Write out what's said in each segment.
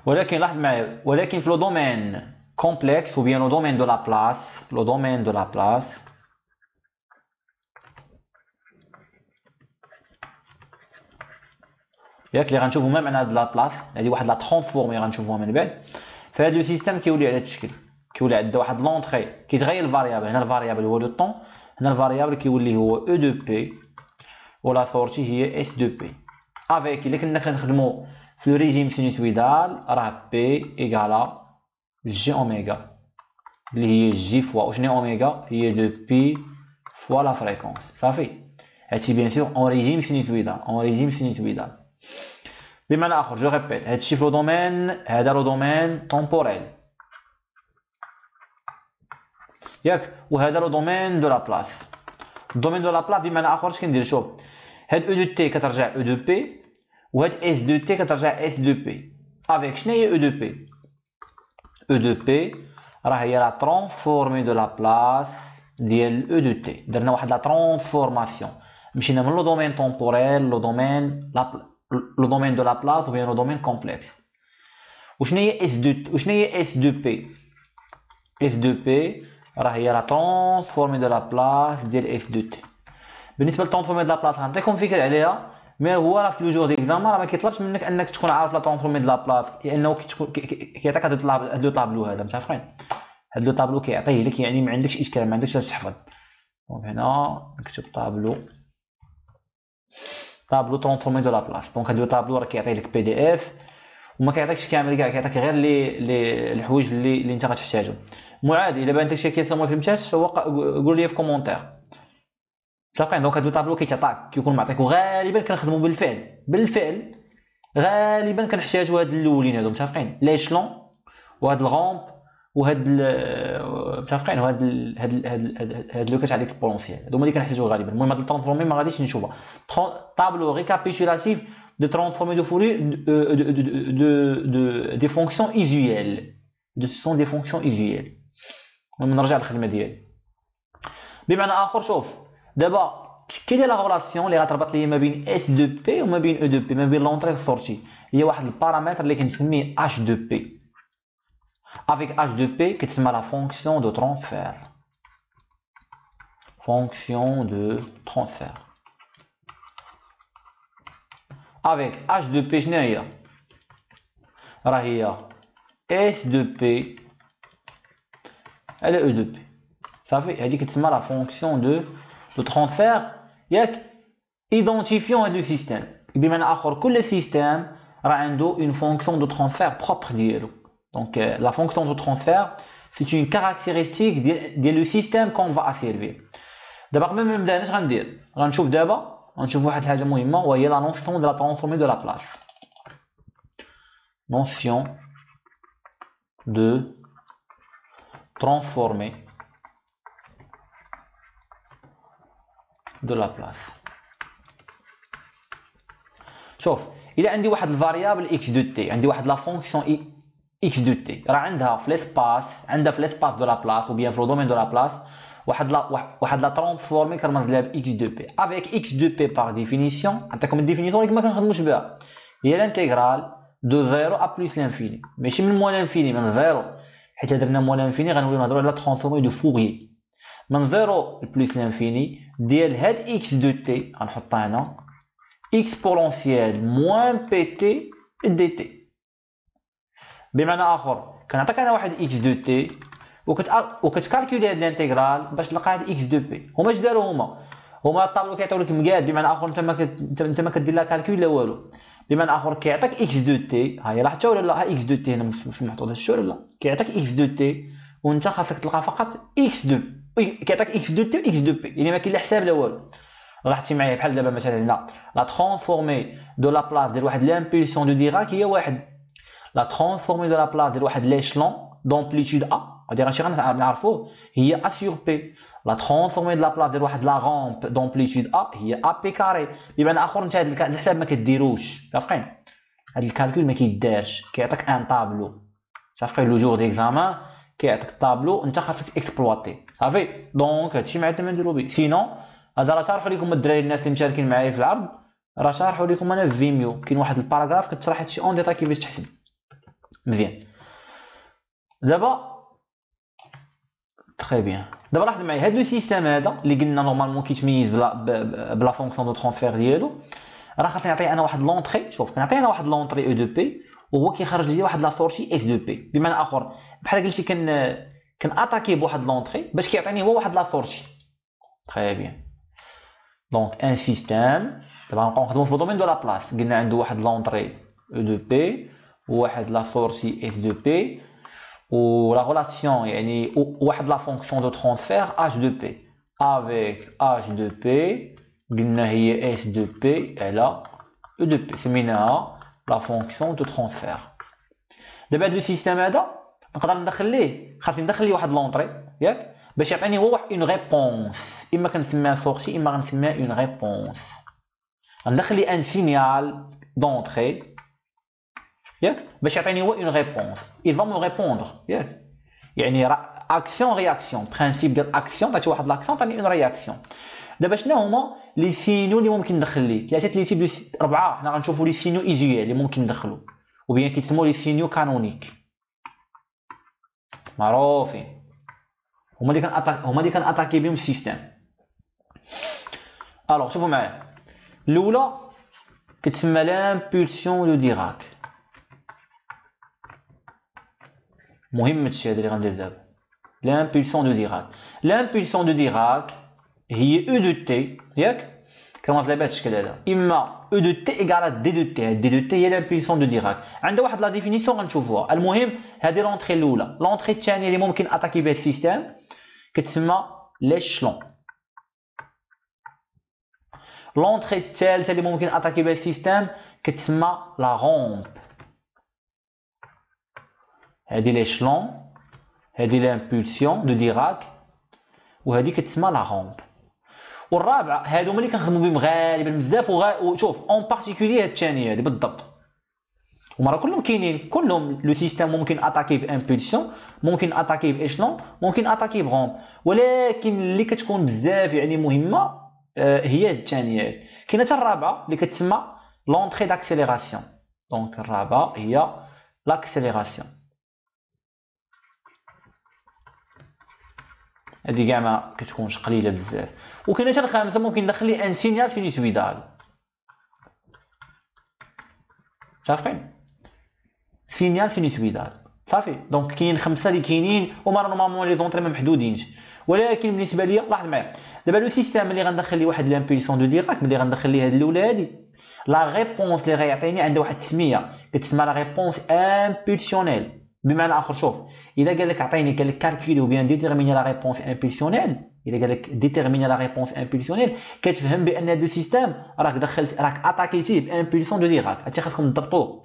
ولكن لاحظ معايا، ولكن في لو دومين كومبلكس ou bien لو دومين دو لا بلاس، لو دومين دو لا بلاس ياك اللي غنشوفو ميم عن هاد لا بلاس، هادي واحد لا ترانسفورمي غنشوفوها من بعد. فهاد لو سيستيم كيولي على هاد الشكل، كيولي عندنا واحد لونطري كيتغير الفاريابل، هنا الفاريابل هو لو طون، هنا الفاريابل كيولي هو او دو بي، ولا سورتي هي اس دو بي. افيك الا كنا كنخدمو في لو ريجيم سينوسويدال راه بي ايكالا جي اوميغا، اللي هي جي فوا وشنو اوميغا هي دو بي فوا لا فريكونس. صافي، هادشي بيان سور اون ريجيم سينوسويدال، اون ريجيم سينوسويدال. بمعنى اخر جو ريبيت، هادشي في لو دومين، هذا لو دومين تومبوريل ياك، وهذا لو دومين دو لا بلاس. الدومين دو لا بلاس بمعنى اخر اش كندير، شوف هاد او دو تي كترجع او دو بي، وهاد اس دو تي كترجع اس دو بي. افيك شنو هي او دو بي؟ او دو بي راه هي لا ترانسفورمي دو لا بلاس ديال او دو تي. درنا واحد لا ترانسفورماسيون، مشينا من لو دومين تومبوريل لو دومين لو دومين دو لا بلاس ou bien لو دومين كومبلكس. وشنو هي اس دو، وشنو هي اس دو بي؟ اس دو بي راه هي لا ترانسفورمي دو لا بلاس ديال اس دو تي. بالنسبه للترانسفورمي دو لا بلاس غنعطيكم فكره عليها، مي هو راه في لو جور ديكزامان راه ما كيطلبش منك انك تكون عارف لا ترانسفورمي دو لا بلاس، لانه كيعطيك هاد لو طابلو هذا متعرفين، هاد لو طابلو كيعطيه لك، يعني ما عندكش اشكال، ما عندكش تحفظ. دونك هنا نكتب طابلو، طابلو ترانسفورمي دو لا بلاس. دونك هاد لو طابلو راه كيعطي لك بي دي اف، وما كيعطيكش كامل كاع، كيعطيك غير لي الحوايج اللي انت غتحتاجو. معاد الا بانت شي كيسه ما فهمتهاش هو قول لي في كومونتير. متفقين؟ دونك هاد لو طابلو كيتعطاك كيكون معطيك، وغالبا كنخدمو بالفعل غالبا كنحتاجو هاد الاولين هادو متفقين، ليشلون وهاد الغومب وهاد متفقين، وهاد لو كاش على الاكسبونسيال، هادو هما اللي كنحتاجو غالبا. المهم هاد الترانسفورمي ما غاديش نشوفها، طابلو ريكابيتولاتيف de transformer de folie des fonctions usuelles. Ce sont des fonctions usuelles. نرجع للخدمه ديالي. بمعنى اخر شوف دابا كاين لا ريلاسيون اللي غتربط لي ما بين اس دو بي وما بين او دو بي، ما بين لونطري والسورتي، هي واحد البارامتر اللي كنسميه اش دو بي. افيك اش دو بي كتسمى لا فونكسيون دو ترانسفير، فونكسيون دو ترانسفير. avec h de p شنو هي؟ راه هي s de p على e de p. صافي، هذه كتسمى لا فونكسيون دو ترانسفير ياك. ايدونتيفيون هذا السيستيم، بمعنى اخر كل سيستيم راه عنده اون فونكسيون دو ترانسفير بروبر ديالو. دونك لا فونكسيون دو ترانسفير سي اون كاركتيرستيك ديال لو سيستيم كون فا اسيرفير. دابا قبل ما نبدا اش غندير؟ غنشوف دابا غنشوف واحد الحاجه مهمه، وهي لا نوسيون دو لا ترانسفورمي دو لا بلاس. notion de transformer de la place. شوف الا عندي واحد الفاريابل اكس دو تي، عندي واحد لا فونكسيون اكس دو تي، راه عندها في ليسباس، عندها في ليسباس دو لا بلاس او بيان في لو دومين دو لا بلاس واحد لا ترانسفورمي كنرمز لها باكس دو بي. افيك اكس دو بي باغ ديفينيسيون نعطيكم الديفينيسيون اللي ما كنخدموش بها، هي لانتيغرال دو 0 ا بلس لانفيني، ماشي من موان لانفيني، من 0، حيت درنا موان لانفيني غنوليو نهضروا على ترانسفورمي دو فوريي، من 0 بلس لانفيني ديال هاد اكس دو تي غنحطها هنا اكسبونونسيال موان بي تي دي تي. بمعنى اخر كنعطيك انا واحد اكس دو تي وكتكالكولي هاد الانتيغرال باش تلقى هاد اكس دو بي. هما اش داروا؟ هما الطابلو كيعطيو لك مقاد، بمعنى اخر انت ما كدير لا كالكول لا والو. بمعنى اخر كيعطيك اكس دو تي، ها هي لاحظتوا ولا لا؟ ها اكس دو تي هنا في المحطوط، شتو ولا لا؟ كيعطيك اكس دو تي وانت خاصك تلقى فقط اكس دو، كيعطيك اكس دو تي و اكس دو بي، يعني ما كاين لا حساب لا والو. لاحظتي معايا بحال دابا مثلا هنا لا ترانسفورمي دو لا بلاس ديال واحد لامبولسيون دو ديراك هي واحد، لا ترانسفورمي دو لا بلاس ديال واحد ليشلون دومبليتود ا، هادي راه شي غنعرفوه هي ا سور بي. لا ترانسفورمي دو لا بلاس ديال واحد لا رامب دومبليتود ا هي ا بي كاري. بمعنى اخر انت هاد الحساب ما كديروش، عارفين هاد الكالكول ما كيدارش، كيعطيك ان طابلو، عارفين لو جور ديكزامان كيعطيك طابلو انت خاصك اكسبلواتي. صافي، دونك هادشي معاد ما نديرو به. سينو هذا راه شارحوا لكم الدراري الناس اللي مشاركين معايا في العرض، راه شارحوا لكم انا في فيميو، كاين واحد الباراغراف كتشرح هادشي اون ديتاي كيفاش تحسب. مزيان. دابا تري بيان. دابا لاحظ معايا هاد لو سيستيم هذا اللي قلنا نورمالمون كيتميز بلا فونكسيون دو ترانسفير ديالو، راه خاصني نعطيه انا واحد لونطري. شوف كنعطيه انا واحد لونطري او دو بي وهو كيخرج لي واحد لا سورتي اس دو بي. بمعنى اخر بحال قلتي كان اتاكي بواحد لونطري باش كيعطيني هو واحد لا سورتي. تري بيان. دونك ان سيستيم دابا نبقاو نخدمو في الدومين دو لا بلاص. قلنا عنده واحد لونطري او دو بي وواحد لا سورتي اس دو بي و la relation يعني واحد لا فونكسيون دو ترانسفير h de p avec h de p قلنا هي s de p على e de p سميناها لا فونكسيون دو ترانسفير. دابا هاد لو سيستيم هذا نقدر ندخل ليه، خاصني ندخل ليه واحد لونطري ياك باش يعطيني هو واحد اون ريبونس، اما كنسميها سورتي اما غنسميها اون ريبونس. غندخل ليه ان سينيال دونطري ياك باش يعطيني هو اون ريبونس. il va me répondre ياك يعني اكسيون رياكسيون، برينسيپ ديال اكسيون عطيتي واحد لاكسيون عطيني اون رياكسيون. دابا شنو هما لي سينيو اللي ممكن ندخل ليه؟ ثلاثه لي تيب اربعه حنا غنشوفوا لي سينيو ايجيال اللي ممكن ندخلوا وبيان كيتسموا لي سينيو كانونيك معروفين، هما اللي كناتاكي بهم السيستيم. الوغ شوفوا معايا الاولى كتسمى لامبولسيون دو ديراك. مهم هادشي هذا اللي غندير دابا. لامبولسيون دو ديراك، لامبولسيون دو ديراك هي او دو تي ياك كنرمز لها بهذا الشكل هذا، اما او دو تي ايكال دي دو تي. دي دو تي هي لامبولسيون دو ديراك. عندها واحد لا ديفينيسيون غنشوفوها. المهم هذه لونطري الاولى. لونطري الثانيه اللي ممكن اتاكي بها السيستيم كتسمى ليشلون. لونطري الثالثه اللي ممكن اتاكي بها السيستيم كتسمى لا رومب. هذه ليشلون، هذه لامبولسيون دو ديراك وهذه كتسمى لا رومب. والرابعه هادو هما اللي كنخدموا بهم غالبا بزاف وشوف اون بارتيكولي هاد الثانيه هذه بالضبط. هما راه كلهم كاينين، كلهم لو سيستيم ممكن اتاكي بامبولسيون، ممكن اتاكي بايشلون، ممكن اتاكي بغومب، ولكن اللي كتكون بزاف يعني مهمه هي هاد الثانيه. كاينه حتى الرابعه اللي كتسمى لونطري داكسيليراسيون. دونك الرابعه هي لاكسيليراسيون. هادي كاع ما كتكونش قليله بزاف. وكاينه حتى الخامسه ممكن ندخل ليه ان سينيال سينوسويدال. صافين سينيال سينوسويدال صافي. دونك كاين خمسه اللي كاينين وما نورمالمون لي زونطري ما محدودينش، ولكن بالنسبه ليا لاحظ معايا دابا لو سيستيم اللي غندخل ليه واحد لامبولسيون دو ديراك ملي غندخل ليه هاد الاولى هادي لا ريبونس اللي غيعطيني عندها واحد التسميه كتسمى لا ريبونس امبولسيونيل. بمعنى اخر شوف الا قال لك عطيني قال لك كالكولي وبيان ديتيرميني لا ريبونس امبولسيونيل، الا قال لك ديتيرميني لا ريبونس امبولسيونيل كتفهم بان هذا السيستيم راك دخلت راك اتاكيتيه بامبولسيون دو ديراك. هادشي خاصكم تضبطوه.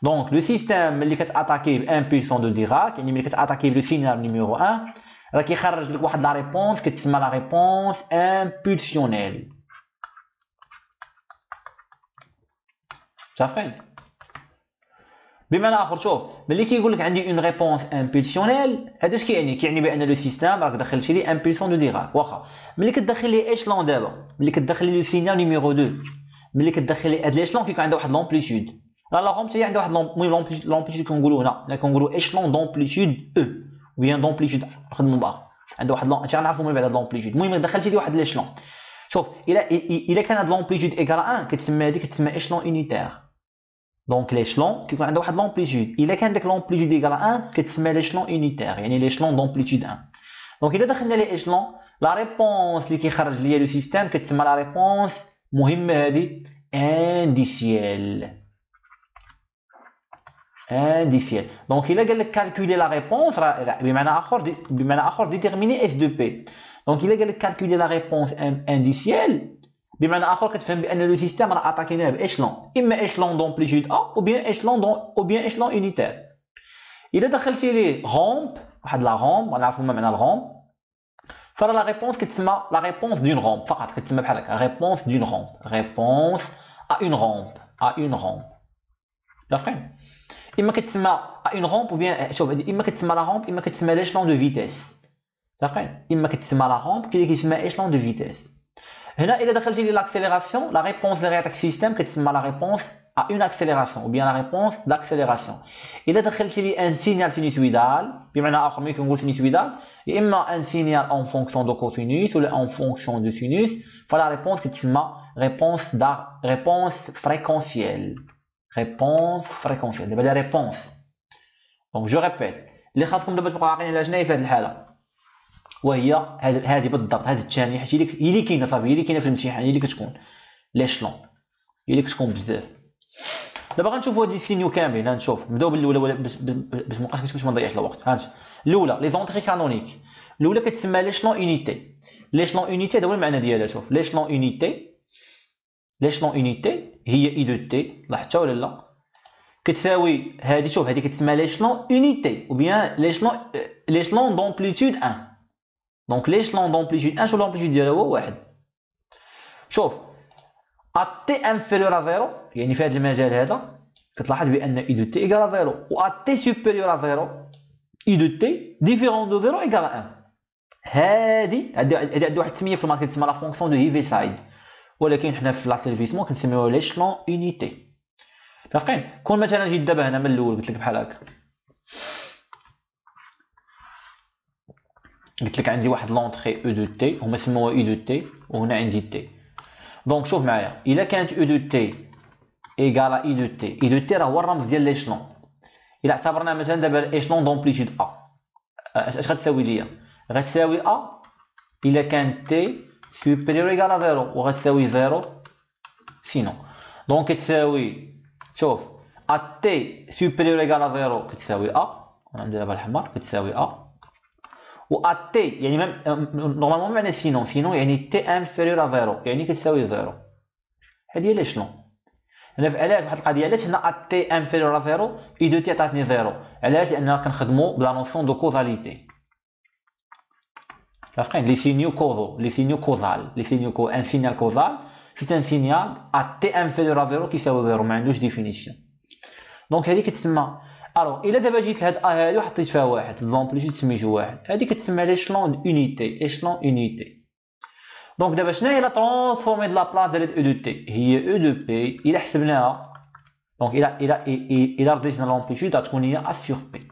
دونك لو سيستيم ملي كتاتاكي بامبولسيون دو ديراك يعني ملي كتاتاكي بلو سينيال نيميرو 1 راه كيخرج لك واحد لا ريبونس كتسمى لا ريبونس امبولسيونيل. صافي. بمعنى اخر شوف ملي كيقول لك عندي اون ريبونس امبولسيونيل هذا اش كيعني؟ كيعني بان لو سيستيم راك دخلتي ليه امبولسيون دو ديراك. واخا ملي كتدخل ليه ايشلون دابا ملي كتدخل ليه لو سينيال نيميرو 2 ملي كتدخل ليه هاد ليشلون كيكون عنده واحد لومبليتود. لا رومب حتى هي عندها واحد لومبليتود كنقولوا هنا كنقولوا ايشلون دومبليتود او وبيان دومبليتود خدموا بها عنده واحد هادشي غنعرفوا من بعد هاد لومبليتود. المهم دخلتي ليه واحد ليشلون. شوف الا كان هاد لومبليتود ايكال 1 كتسمى هذيك كتسمى ايشلون يونيتير. دونك ليشلون كيكون عنده واحد لومبليتود. الا كان داك لومبليتود ايكال 1 كتسمى ليشلون يونيتير يعني ليشلون دومبليتود 1. دونك الا دخلنا لي ايشلون لا ريبونس اللي كيخرج ليا لو سيستيم كتسمى لا ريبونس مهمه هذه انديسيال. انديسيال. دونك الا قال لك كالكولي لا ريبونس بمعنى اخر ديتيرميني اس دو بي. دونك الا قال لك كالكولي لا ريبونس انديسيال بمعنى اخر كتفهم بان لو سيستيم راه اتاكيناه بايشلون، اما ايشلون دومبليتود ا او بيان ايشلون يونيتير. الا دخلتي ليه رومب واحد لا رومب غنعرفوا ما معنى الرومب فراه لا ريبونس كتسمى لا ريبونس دون رومب فقط كتسمى بحال هكا ريبونس دون رومب ريبونس ا اون رومب لا فرين. اما كتسمى ا اون رومب وبيان شوف اما كتسمى لا رومب اما كتسمى ليشلون دو فيتيس. صافي اما كتسمى لا رومب كاين اللي كيسمى ايشلون دو فيتيس. هنا الا دخلتي لي لاكسيليراسيون لا ريبونس اللي غيعطيك السيستيم كتسمى لا ريبونس à une accélération ou bien la réponse d'accélération. إذا دخلت لي un signal sinusoïdal بمعنى آخر ملي كنقول sinusoïdal يا إما un signal en fonction de cosinus ولا en fonction de sinus فلا réponse كتسمى réponse fréquentielle. Réponse fréquentielle. دابا la réponse. Donc je répète اللي خاصكم دابا تبقاو عاقلين على شناهي في هذه الحالة وهي هذه بالضبط هذه الثانية حيت هي اللي كاينة صافي هي اللي كاينة في الامتحان هي اللي كتكون ليشلون هي اللي كتكون بزاف. دابا غنشوفوا هاد السينيو كاملين غنشوف نبداو بالاولى باش مابقاش باش ما نضيعش الوقت. هانت الاولى لي زونطري كانونيك الاولى كتسمى ليشلون اونيتي. ليشلون اونيتي هذا هو المعنى ديالها. شوف ليشلون اونيتي هي اي دو تي لاحظتها ولا لا كتساوي هذه. شوف هذه كتسمى ليشلون اونيتي او بيان ليشلون دومبليتود 1. دونك ليشلون دومبليتود 1 شو لومبليتود ديالها هو واحد. شوف ا تي انفيريور ا زيرو يعني في هذا المجال هذا كتلاحظ بان اي دو تي ايكال ا زيرو و ا تي سوبيريور ا زيرو اي دو تي ديفيرون دو زيرو ايكال 1. هذه عندها واحد التسميه في المات كتسمى لا فونكسيون دو هيفيسايد ولكن حنا في لا سيرفيسمون كنسميوها ليشلون اونيتي. فاهمين؟ كون مثلا جيت دابا هنا من الاول قلت لك بحال هكا قلت لك عندي واحد لونطري او دو تي هما سموها اي دو تي وهنا عندي تي. دونك شوف معايا الا كانت او دو تي ايكال اي دو تي اي دو تي راه هو الرمز ديال ليشلون. الا اعتبرنا مثلا دابا الايشلون دومبليتود ا اش غتساوي ليا غتساوي ا الا كان تي سوبيريور ايكال ا زيرو وغتساوي زيرو سينو. دونك كتساوي شوف ا تي سوبيريور ايكال ا زيرو كتساوي ا نديرها بالحمر كتساوي ا و ا تي يعني نورمالمون معنى سينو يعني تي انفيريور ا زيرو يعني كتساوي زيرو. هذه هي ليشلون. هنا في علاش واحد القضيه علاش هنا ا تي انفيريور ا زيرو اي دو تي عطاتني زيرو علاش لاننا كنخدموا بلا نوسيون دو كوزاليتي. فاهمين؟ لي سينيو كوزو لي سينيو كوزال لي سينيو كو ان سينيال كوزال سي ان سينيال ا تي انفيريور ا زيرو كيساوي زيرو ما عندوش ديفينيسيون. دونك هذه كتسمى الوغ الا دابا جيت لهاد ا هادي وحطيت فيها واحد لومبليتود سميتو واحد هذه كتسمى ليشلون اونيتي ليشلون اونيتي. دونك دابا شنو هي لا ترانسفورمي د لا بلاص ديال او دو تي هي او دو بي الا حسبناها دونك الا رديتنا لومبليتود غتكون هي ا سور بي.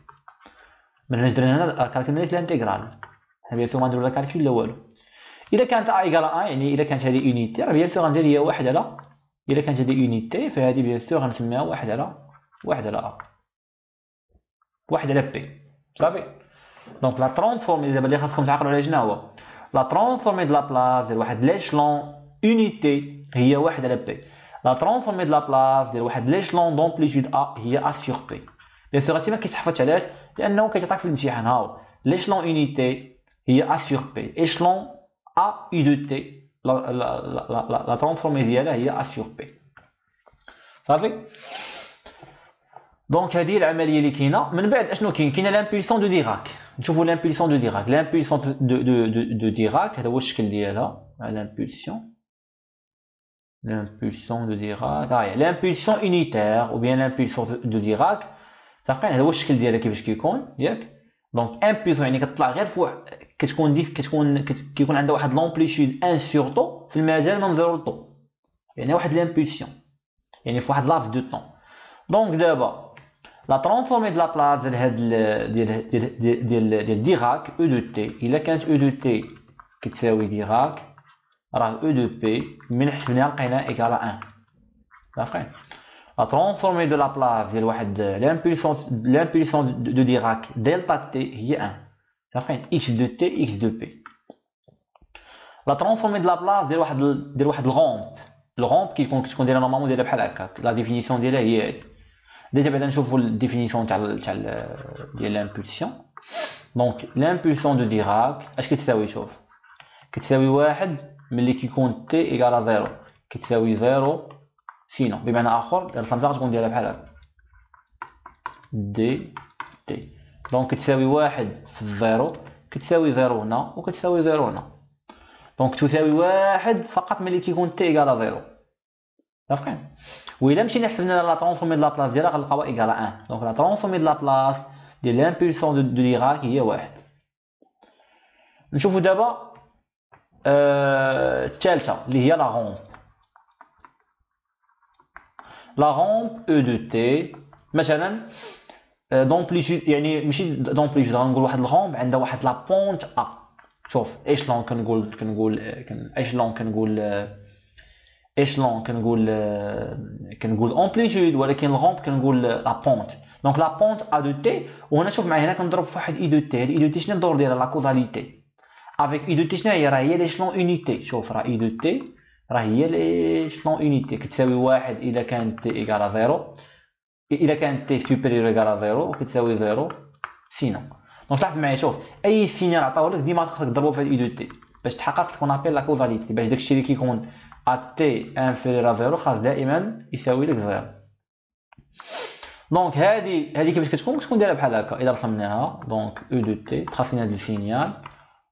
من درنا هنا كالكولنا لك الانتيغرال حنا بيان سور غنديرو لا كالكول لا والو. الا كانت ا ايكال ا يعني الا كانت هذه اونيتي راه بيان سور غندير هي واحد على الا كانت هذه اونيتي فهذه بيان سور غنسميها واحد على ا واحد على بي صافي. دونك لا ترانسفورمي دابا اللي خاصكم تعقلوا على شنو هو لا ترانسفورمي د لا بلاص ديال واحد ليشلون اونيتي هي واحد على بي. لا ترانسفورمي د لا بلاص ديال واحد ليشلون دومبليتود ا هي ا سور بي. بيان سور هادشي ما كيتحفظش علاش لانه كيتعطاك في الامتحان هاو ليشلون اونيتي هي ا سور بي ايشلون ا اي دو تي لا ترانسفورمي ديالها هي ا سور بي صافي. دونك هذه العمليه اللي كاينه. من بعد اشنو كاين لامبولسيون دو ديراك. نشوفوا لامبولسيون دو ديراك. لامبولسيون دو ديراك هذا هو الشكل ديالها لامبولسيون دو ديراك هاهي لامبولسيون اونيتير او بيان لامبولسيون دو ديراك. صافي هذا هو الشكل ديالها كيفاش كيكون ياك. دونك امبولسيون يعني كتطلع غير فوق كيكون عندها واحد لامبليتود 1 سور طو في المجال من 0 ل طو يعني واحد لامبولسيون يعني في واحد لابس دو طون. دونك دابا لا ترانسفورمي د لا بلاص ديال هاد ديال ديراك او دو تي الا كانت او دو تي كتساوي ديراك راه او دو بي من حسبناها لقينا ايكال 1 صافي. لا ترانسفورمي دو لا بلاص ديال واحد لامبولسيون دو ديراك دلتا تي هي 1 صافي اكس دو تي اكس دو بي. لا ترانسفورمي د لا بلاص ديال واحد الغومب كتكون دايره نورمالمون دايره بحال هكاك. لا ديفينيسيون ديالها هي هادي. ديجا بعدا نشوفوا الديفينيسيون تاع ديال لامبولسيون. دونك لامبولسيون دو ديراك اش كتساوي شوف كتساوي واحد ملي كيكون تي ايكال زيرو كتساوي زيرو سينو بمعنى اخر رسمتها غتكون دايره بحال هكا دي تي. دونك كتساوي واحد في الزيرو كتساوي زيرو هنا وكتساوي زيرو هنا. دونك تساوي واحد فقط ملي كيكون تي ايكال زيرو فاهمين. وإلا مشينا حسبنا لا ترانسفورمي د لا بلاص ديالها غنلقاوها ايكال 1. دونك لا ترانسفورمي د لا بلاص ديال لامبولسيون دو ديراك هي واحد. نشوفوا دابا الثالثه اللي هي لا غومب. لا رومب او دو تي مثلا دومبليتود، يعني ماشي دومبليتود، غنقول واحد الغومب عندها واحد لا بونت ا. شوف ايشلون كنقول ايشلون كنقول امبليتود، ولكن الغومب كنقول لا بونت. دونك لا بونت ا دو تي. وهنا شوف معايا هنا كنضرب في واحد اي دو تي. هاد اي دو تي شنو الدور ديالها؟ لا كوزاليتي افيك اي دو تي. شنو هي؟ راه هي ليشلون اونيتي. شوف راه اي دو تي راه هي ليشلون اونيتي، كتساوي واحد الا كانت تي ايكال زيرو، الا كانت تي سوبيريور ايكال زيرو، وكتساوي زيرو سينو. دونك لاحظ معايا، شوف اي سينيال عطاوه لك ديما خاصك تضربو في هاد اي دو تي باش تحقق سكون ابيل لا كوزاليتي، باش داكشي اللي كيكون ا تي انفيريور ا زيرو خاص دائما يساوي لك زيرو. دونك هادي كيفاش كتكون دايره بحال هكا الا رسمناها. دونك او دو تي خاصنا هاد السينيال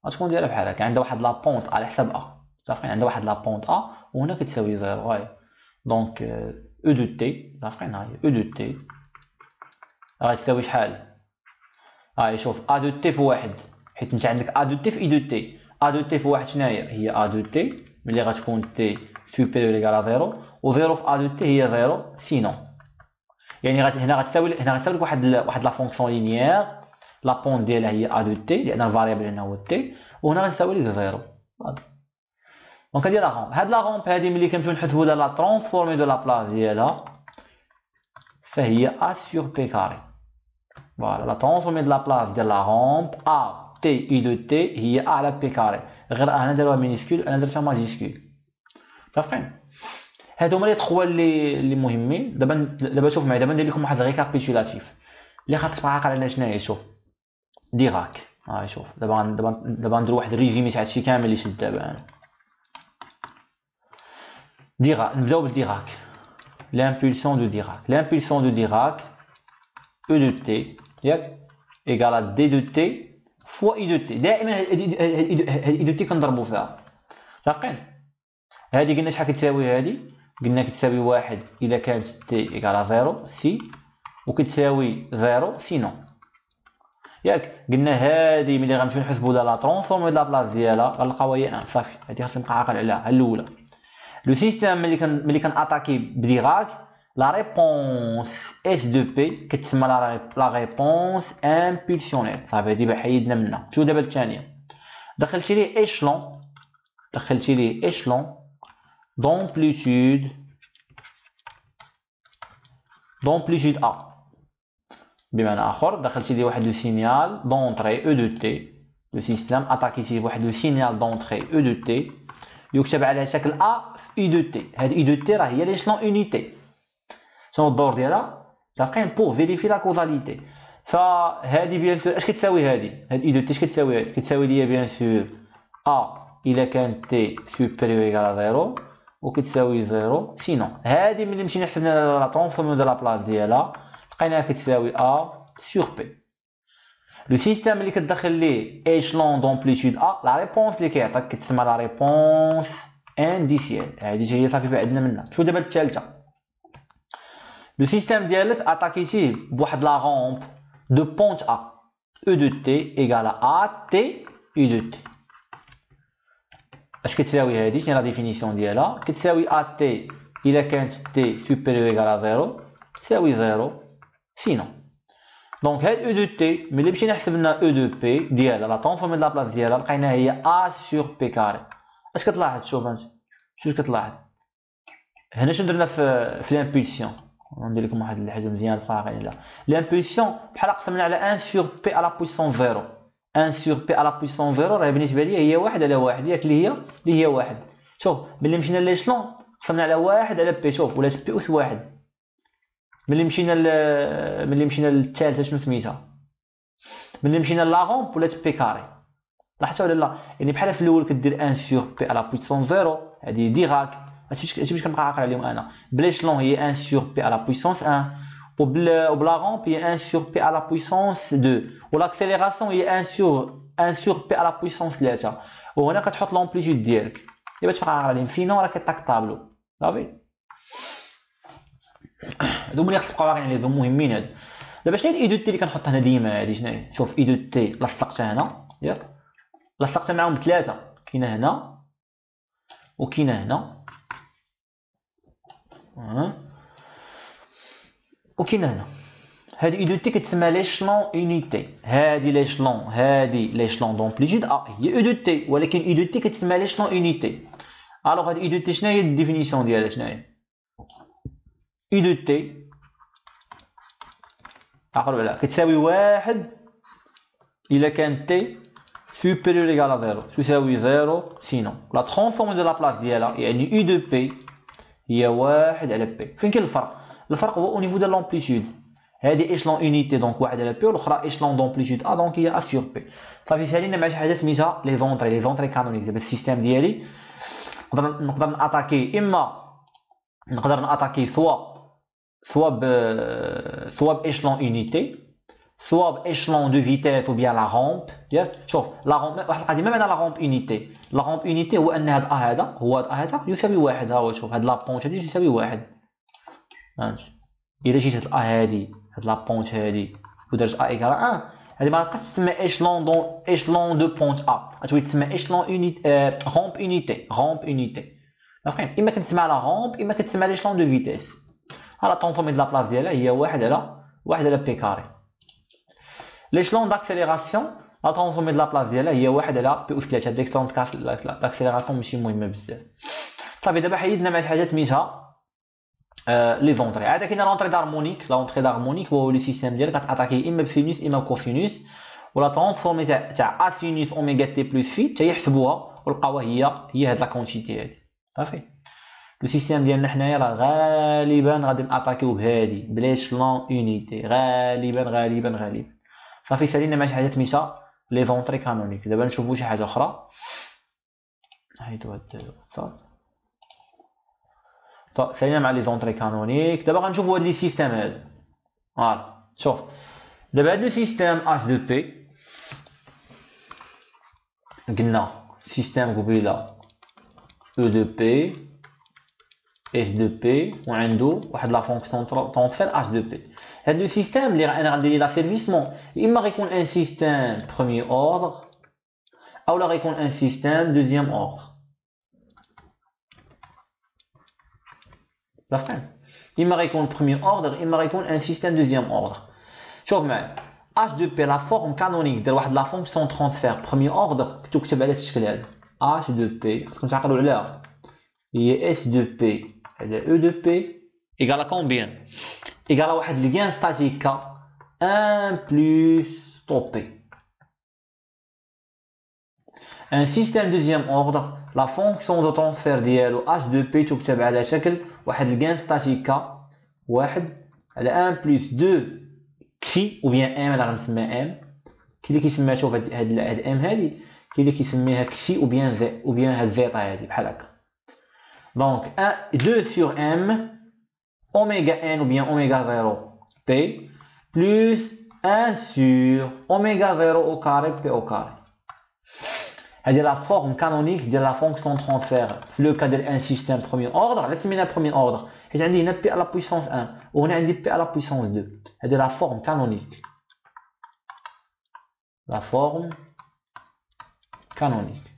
غتكون دايره بحال هكا، عندها واحد لا بونت على حساب ا، صافي عندها واحد لا بونت ا وهنا كتساوي زيرو. هاي دونك او دو تي صافي، هاي او دو تي غتساوي شحال؟ هاي شوف ا دو تي في واحد، حيت انت عندك ا دو تي في اي دو تي. ا دو تي في واحد شناهي؟ هي ا دو تي ملي غتكون تي سوبيريور ايكال زيرو، و زيرو في ا دو تي هي زيرو سينو. يعني هنا غتساوي لك واحد لا فونكسيون لينيير لا بونت ديالها هي ا دو تي لان الفاريابل هنا هو تي، وهنا غتساوي لك زيرو. دونك هادي لا غومب. هاد لا غومب هادي ملي كنمشيو نحسبو لا ترانسفورمي دو لا بلاص ديالها فهي ا سور بي كاري. فوالا لا ترانسفورمي دو لا بلاص ديال لا غومب ا تي اي دو تي هي ا على بي كاري، غير هنا داروها مينيسكول انا درتها ماجيسكول. فاهمين؟ هادو هما لي تخوا اللي مهمين. دابا شوف معايا، دابا ندير لكم واحد الريكابيتولاتيف اللي خاصك تبقى عاقل على شناهي. شوف ديراك، هاي شوف دابا ندير واحد الريجيمي تاع هادشي كامل اللي شفت دابا انا. ديراك، نبداو بالديراك. l'impulsion de Dirac. L'impulsion de Dirac E de t égale à d de t fois I de t. دائما I de t كنضربو فيها. متفقين؟ هادي قلنا شحال كتساوي؟ هادي قلنا كتساوي واحد إلا كانت t égale à زيرو سي، وكتساوي زيرو سينو. ياك قلنا هادي ملي غنمشيو نحسبو لا ترونسفورمي د لا بلاص ديالها غنلقاو هي ان. صافي هادي خاصني نبقى عاقل عليها الاولى. لو سيستيم ملي كناتاكي بديراك لا ريبونس اس دو بي كتسمى لا ريبونس امبولسيونيل. صافي هادي حيدنا منها. شوف دابا الثانيه دخلتي ليه ايشلون d'amplitude ا. بمعنى اخر دخلتي ليه واحد لو سينيال دونطري او دو تي. لو سيستيم اتاكيتي بواحد لو سينيال دونطري او دو تي يكتب على شكل ا في اي دو تي. هاد اي دو تي راه هي ليشلون اونيتي. شنو الدور ديالها؟ متفقين؟ بور فيريفي لا كوزاليتي. فهادي بيان سور اش كتساوي؟ هاد اي دو تي اش كتساوي؟ هادي كتساوي ليا بيان سور ا الا كانت تي سوبيريور ايكال زيرو، وكتساوي زيرو سينو. هادي ملي مشينا حسبنا لا ترانسفورمون دو لا بلاص ديالها لقيناها كتساوي ا سور بي. لو سيستيم اللي كتدخل ليه ايشلون دومبليتود ا لا ريبونس اللي كيعطيك كتسمى لا ريبونس انديسيال. هادي هي صافي بعدنا منها. شوف دابا الثالثه لو سيستيم ديالك اتاكيتيه بواحد لا غومب دو بونت ا او دو تي ايكال ا تي او دو تي. اش كتساوي هادي؟ شنو لا ديفينيسيون ديالها؟ كتساوي ا تي الا كانت تي سوبيريور ايكال زيرو تساوي زيرو سينو. دونك هاد او دو تي ملي مشينا حسبنا او دو بي ديالها لا ترانسفورمي د لا بلاص ديالها لقيناها هي ا سور بي كاري. اش كتلاحظ؟ شوف انت شوف كتلاحظ هنا شنو درنا في لامبولسيون. ندير لكم واحد الحاجه مزيان بقى عاقلين عليها. لامبولسيون بحال قسمنا على 1 سور بي على بويسون زيرو. 1 سور بي على بويسون زيرو راه بالنسبه لي هي واحد على واحد، ياك اللي هي واحد. شوف ملي مشينا ليشلون قسمنا على واحد على بي. شوف ولات بي اس واحد. ملي مشينا للثالثه شنو سميتها؟ ملي مشينا لاغومب ولات بي كاري. لاحظتوا ولا لا؟ يعني بحال في الاول كدير 1 سور بي على بويسون زيرو هادي ديراك. هادشي باش كنبقى عاقل عليهم انا. بليشلون هي 1 سور بي على بويسونس 1، وبلاغومب هي 1 سور بي على بويسونس 2، والاكسيليراسيون هي 1 سور بي على بويسونس 3. وهنا كتحط لومبليتود ديالك باش تبقى عاقل عليهم، سينو راه كيطاك طابلو. صافي هادو ملي خصك تبقاو عاقلين عليهم، هادو مهمين هادو. دابا شنو هي الاي دو تي اللي كنحط هنا ديما؟ هادي شنو هي؟ شوف اي دو تي لصقتها هنا، ياك لصقتها معاهم بثلاثه، كاينه هنا وكاينه هنا وكاين هنا هذه اي دو تي كتسمى ليشلون اونيتي. هذه ليشلون دومبليتود هي اي دو تي، ولكن اي دو تي كتسمى ليشلون اونيتي. الوغ هذه اي دو تي شنو هي الديفينيسيون ديالها؟ شنو هي اي دو تي؟ عقلوا عليها، كتساوي واحد إلا كان تي supérieur égal à 0 تساوي 0 سينو لا ترانسفورم دو لا بلاص ديالها يعني اي دو بي هي واحد على بي. فين كاين الفرق؟ الفرق هو او نيفو ديال لامبليتود. هذه ايشلون اونيتي دونك واحد على بي، والاخرى ايشلون دومبليتود ا دونك هي ا سور بي. صافي سالينا مع شي حاجه سميتها لي زونطري كانونيك. دابا السيستيم ديالي نقدر ناتاكي، اما نقدر ناتاكي سوا بايشلون اونيتي، سوا بايشلون دو فيتيس او بيان لا رامب. ياك شوف لا رامب واحد القضيه ما معنى لا رامب اونيتي. لا رامب اونيتي هو ان هذا هذا يساوي واحد. ها هو شوف هاد لا بونش هادي يساوي واحد. فهمت؟ الا جيت هاد هادي هاد لا بونش هادي ودرت ا ايكال 1 هادي ما بقاش تسمى ايشلون دو بونش ا، غتولي تسمى ايشلون اونيتي رامب اونيتي. فهمت؟ اما كتسمى لا رامب اما كتسمى ليشلون دو فيتيس. لا طونطومي د لا بلاص ديالها هي واحد على بي كاري. ليشلون داكسيليراسيون لا طونطومي د لا بلاص ديالها هي واحد على بي اس 3. هاد ليكسترون داكسيليراسيون ماشي مهمه بزاف. صافي دابا حيدنا مع شي حاجه سميتها لي زونطري. عاد كاين لونطري دارمونيك هو لو سيستيم ديالك كتاتاكي اما بسينوس اما كوسينوس، ولا ترانسفورمي تاع ا سينوس اوميغا تي بلس في حتى يحسبوها ولقاوها هي هاد لا كونتيتي هادي. صافي لو سيستيم ديالنا حنايا راه غالبا غادي ناتاكيو بهادي بليشلون اونيتي غالبا. صافي سالينا مع شي حاجه سميتها لي زونطري كانونيك. دابا نشوفوا شي حاجه اخرى. حيدوا هاد صافي سالينا مع لي زونطري كانونيك. دابا غنشوفوا هاد لي سيستيم هادو. شوف دابا هاد لو سيستيم اش دو بي قلنا سيستيم قبيله او دو بي اس دو بي وعنده واحد لا فونكسيون ترونسفير اش دو بي. هاد لو سيستيم اللي انا غندير لا سيرفيسمون اما غيكون ان سيستيم بروميي اوردر اولا غيكون ان سيستيم دوزيام اوردر. فهمت؟ اما غيكون بروميي اوردر اما غيكون ان سيستيم دوزيام اوردر. شوف معايا اش دو بي لا فورم كانونيك ديال واحد لا فونكسيون ترونسفير بروميي اوردر كتكتب على هاد الشكل هذا. اش دو بي خصكم تعقلوا عليها هي اس دو بي على او دو بي ايكال كومبيان؟ ايكال واحد الغان ستاتيك 1 بلس طو بي. ان سيستيم دوزيام اوردر لا فونكسيون دو ترونسفير ديالو اش دو بي تكتب على شكل واحد الغان ستاتيك 1 على 1 بلس 2 كسي او بيان ام. انا غنسميها ام. كاين اللي كيسميها شوف هاد ام هادي كاين اللي كيسميها كسي او بيان زي او بيان هاد زيتا هادي بحال هكا. Donc 2 sur m oméga n ou bien oméga 0 p plus 1 sur oméga 0 au carré p au carré. هذه la forme canonique de la fonction transfert في le cas d'un système premier ordre. علاش سمينا premier ordre؟ حيت عندي هنا p à la puissance 1 وهنا عندي p à la puissance 2. هذه la forme canonique. La forme canonique.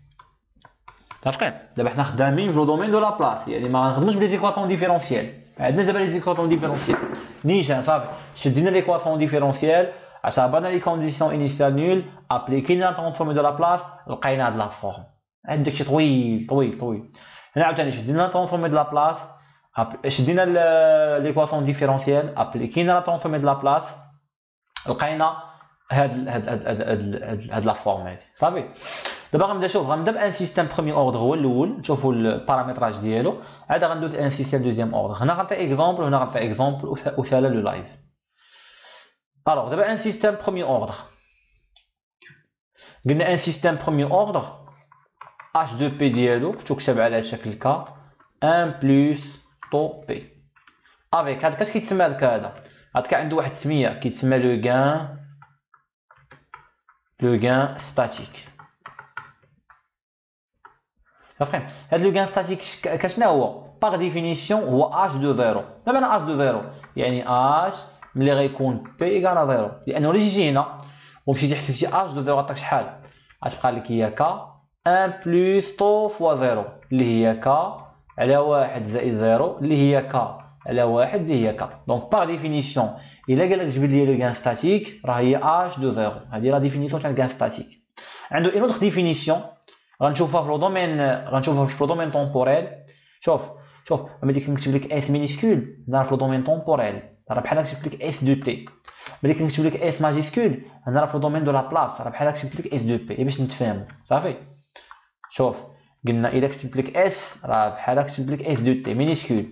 صافي دابا حنا خدامين في لو دومين دو لا بلاص، يعني ما غنخدموش بلي زيكواسيون ديفيرونسيال. عندنا دابا لي زيكواسيون ديفيرونسيال نيشان. صافي شدينا ليكواسيون ديفيرونسيال عطانا لي كونديسيون انيسيال نول ابليكينا ترانسفورمي دو لا بلاص لقينا هاد لا فورم. هاد داكشي طويل. هنا عاوتاني شدينا ترانسفورمي دو لا بلاص شدينا ليكواسيون ديفيرونسيال ابليكينا لا ترانسفورمي دو لا بلاص لقينا هاد لا فورم هادي. صافي دابا غنبدا بان سيستيم بروميي اوردر هو الاول نشوفوا البارامتراج ديالو. عاد غندوز ان سيستيم دوزيام اوردر. هنا غنعطي اكزومبل وهنا غنعطي اكزومبل وسالا لو لايف. الوغ دابا ان سيستيم بروميي اوردر قلنا ان سيستيم بروميي اوردر اش دو بي ديالو كتكتب على شكل كا 1 بلس طو بي افيك هذا كيتسمى هذا عنده واحد السميه كيتسمى لو غان ستاتيك. فهمت؟ هاد لو غان ستاتيك كشنا هو باغ ديفينيسيون هو اش دو زيرو. ما معنى اش دو زيرو؟ يعني اش ملي غيكون بي ايكال زيرو، لانه الا جيتي هنا ومشيتي حسبتي اش دو زيرو غتعطيك شحال؟ غتبقى لك هي كا 1 بلس طو فوا زيرو اللي هي كا على 1 زائد زيرو اللي هي كا على 1 اللي هي 4. دونك باغ ديفينيسيون الا قال لك جبد لي لو غان ستاتيك راه هي اش دو زيرو. هذه لا ديفينيسيون تاع الغان ستاتيك. عنده اون اوتر ديفينيسيون غنشوفها في لو دومين، غنشوفها في لو دومين طومبوريل. شوف ملي كنكتب لك اس مينيسكول هنا في لو دومين طومبوريل راه بحال كتبت لك اس دو تي. ملي كنكتب لك اس ماجيسكول هنا في لو دومين دو لا بلاص راه بحال كتبت لك اس دو بي باش نتفاهموا صافي. شوف قلنا الا كتبت لك اس راه بحال كتبت لك اس دو تي مينيسكول،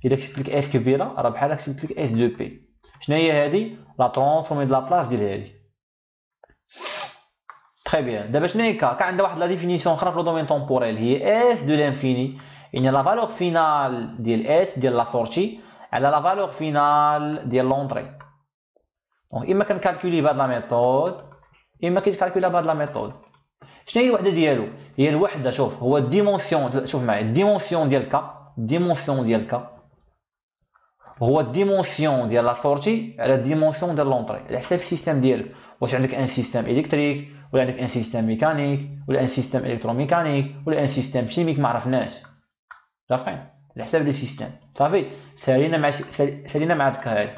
الا كتبت لك اس كبيره راه بحال كتبت لك اس دو بي. شنو هي هذه؟ لا ترونسفورمي د لا بلاص ديال هذه. تري بيان. دابا شنو هي كان عندها واحد لا ديفينيسيون اخرى في لو دومين طومبوريل هي اس دو لانفيني، يعني لا فالور فينال ديال اس ديال لا سورتي على لا فالور فينال ديال لونطري. دونك اما كنكالكولي بهاد لا ميثود اما كيتكالكولا بهاد لا ميثود. شنو هي الوحده ديالو؟ هي الوحده شوف هو الديمونسيون. شوف معايا الديمونسيون ديال كا، الديمونسيون ديال كا هو الديمونسيون ديال لا سورتي على الديمونسيون ديال لونطري على حساب السيستيم ديالك. واش عندك ان سيستيم الكتريك ولا عندك ان سيستيم ميكانيك ولا ان سيستيم الكتروميكانيك ولا ان سيستيم شيميك ما عرفناش عارفين على حساب لي سيستيم صافي. سالينا مع ديك هاي.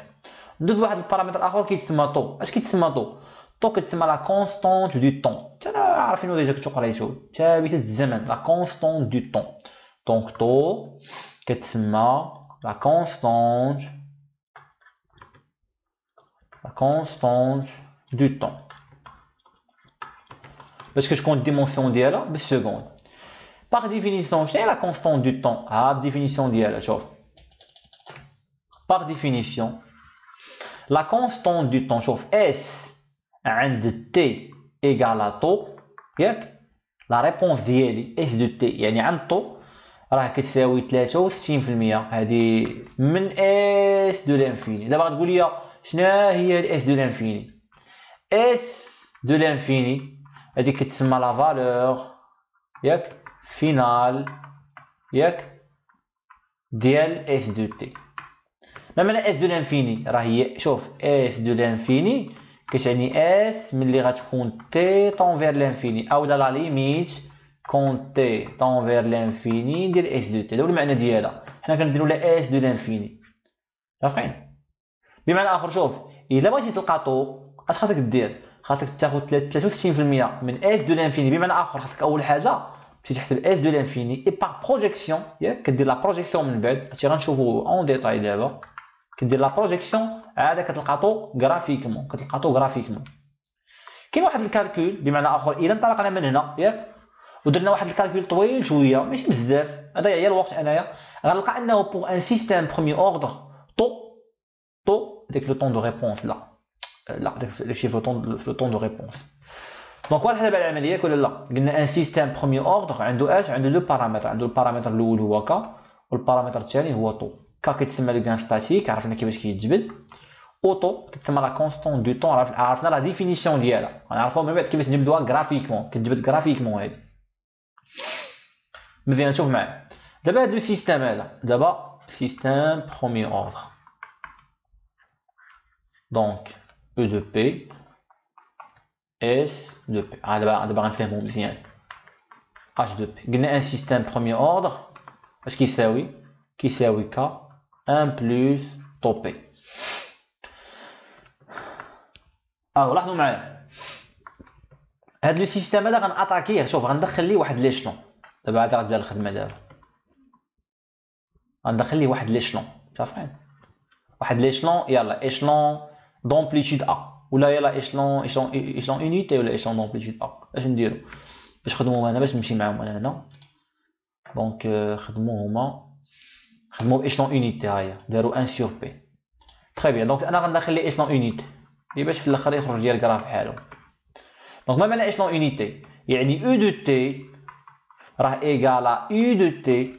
ندوز واحد البارامتر اخر كيتسمى طو. اش كيتسمى طو؟ طو كتسمى لا كونستانت دو طون. انا عارفينو ديجا كنتو قريتو ثابته الزمن لا كونستانت دو طون. دونك طو كتسمى لا كونستانت دو طون باش كتكون الديمونسيون ديالها بالسكوند. باغ ديفينيسيون شنو هي لا كونستانت دو طون؟ ها الديفينيسيون ديالها شوف. باغ ديفينيسيون لا كونستانت دو طون شوف اس عند تي ايكال طو ياك لا ريبونس ديالي اس دو تي يعني عند طو راه كتساوي 63%. هذه من اس دو لانفيني. دابا غتقول لي شنو هي الاس دو لانفيني؟ اس دو لانفيني هذه كتسمى لا فالور ياك فينال ياك ديال اس دو تي. ما معنى اس دو لانفيني؟ راه هي شوف اس دو لانفيني كتعني اس ملي غتكون تي طون لانفيني او لا ليميت كون تي طون لانفيني ديال اس دو تي. هذا هو المعنى ديالها. حنا كنديرو لا اس دو لانفيني عارفين. بمعنى اخر شوف الا بغيتي تلقى طو اش خاصك دير؟ خاصك تاخذ 63% من اس دو لانفيني. بمعنى اخر خاصك اول حاجه تمشي تحسب اس دو لانفيني اي باغ بروجيكسيون ياك كدير لا بروجيكسيون من بعد هادشي غنشوفو اون ديتاي دابا. كدير لا بروجيكسيون عاد كتلقاطو غرافيكمون كاين واحد الكالكول. بمعنى اخر الا انطلقنا من هنا ياك ودرنا واحد الكالكول طويل شويه ماشي بزاف هذا يعيا الوقت انايا غنلقى انه بوغ ان سيستيم بروميي اوردر طو ديك لو طون دو ريبونس لا ديك لي شيفر لو طون دو ريبونس. دونك واحد دابا العمليه ياك ولا لا؟ قلنا ان سيستيم بروميي اوردر عنده اش؟ عنده دو بارامتر. عنده البارامتر الاول هو كا والبارامتر الثاني هو طو. كا كيتسمى لو غان ستاتيك عرفنا كيفاش كيتجبد. اوتو كتسمى لا كونستانت دو طون عرفنا لا ديفينيسيون ديالها غنعرفوها من بعد كيفاش نجبدوها غرافيكمون. كتجبد غرافيكمون هادي مزيان. شوف معايا دابا هاد لو سيستيم هذا دابا سيستيم بروميي اوردر دونك او دو بي اس دو بي. دابا غنفهمو مزيان. اش دو بي قلنا ان سيستيم بروميي اوردر اش كيساوي؟ كيساوي كا 1 بلس طو بي. لاحظوا معايا هاد لو سيستيم هذا غناتاكيه. شوف غندخل ليه واحد ليشلون. دابا عاد غتبدا الخدمه. دابا غندخل ليه واحد ليشلون عارفين واحد ليشلون. يلا ايشلون دومبليتود ا ولا يلا ايشلون يونيتي ولا ايشلون دومبليتود ا. اش نديرو باش نخدمو هنا باش نمشي معاهم انا هنا؟ دونك خدمو هما خدمو بايشلون يونيتي. هاهي دارو 1 سور بي. تري بيان. دونك انا غندخل ليه ايشلون يونيتي باش في الاخر يخرج ديال الكراف بحالو. دونك ما معنى ايشلون يونيتي؟ يعني او دو تي راه ايكالا او دو تي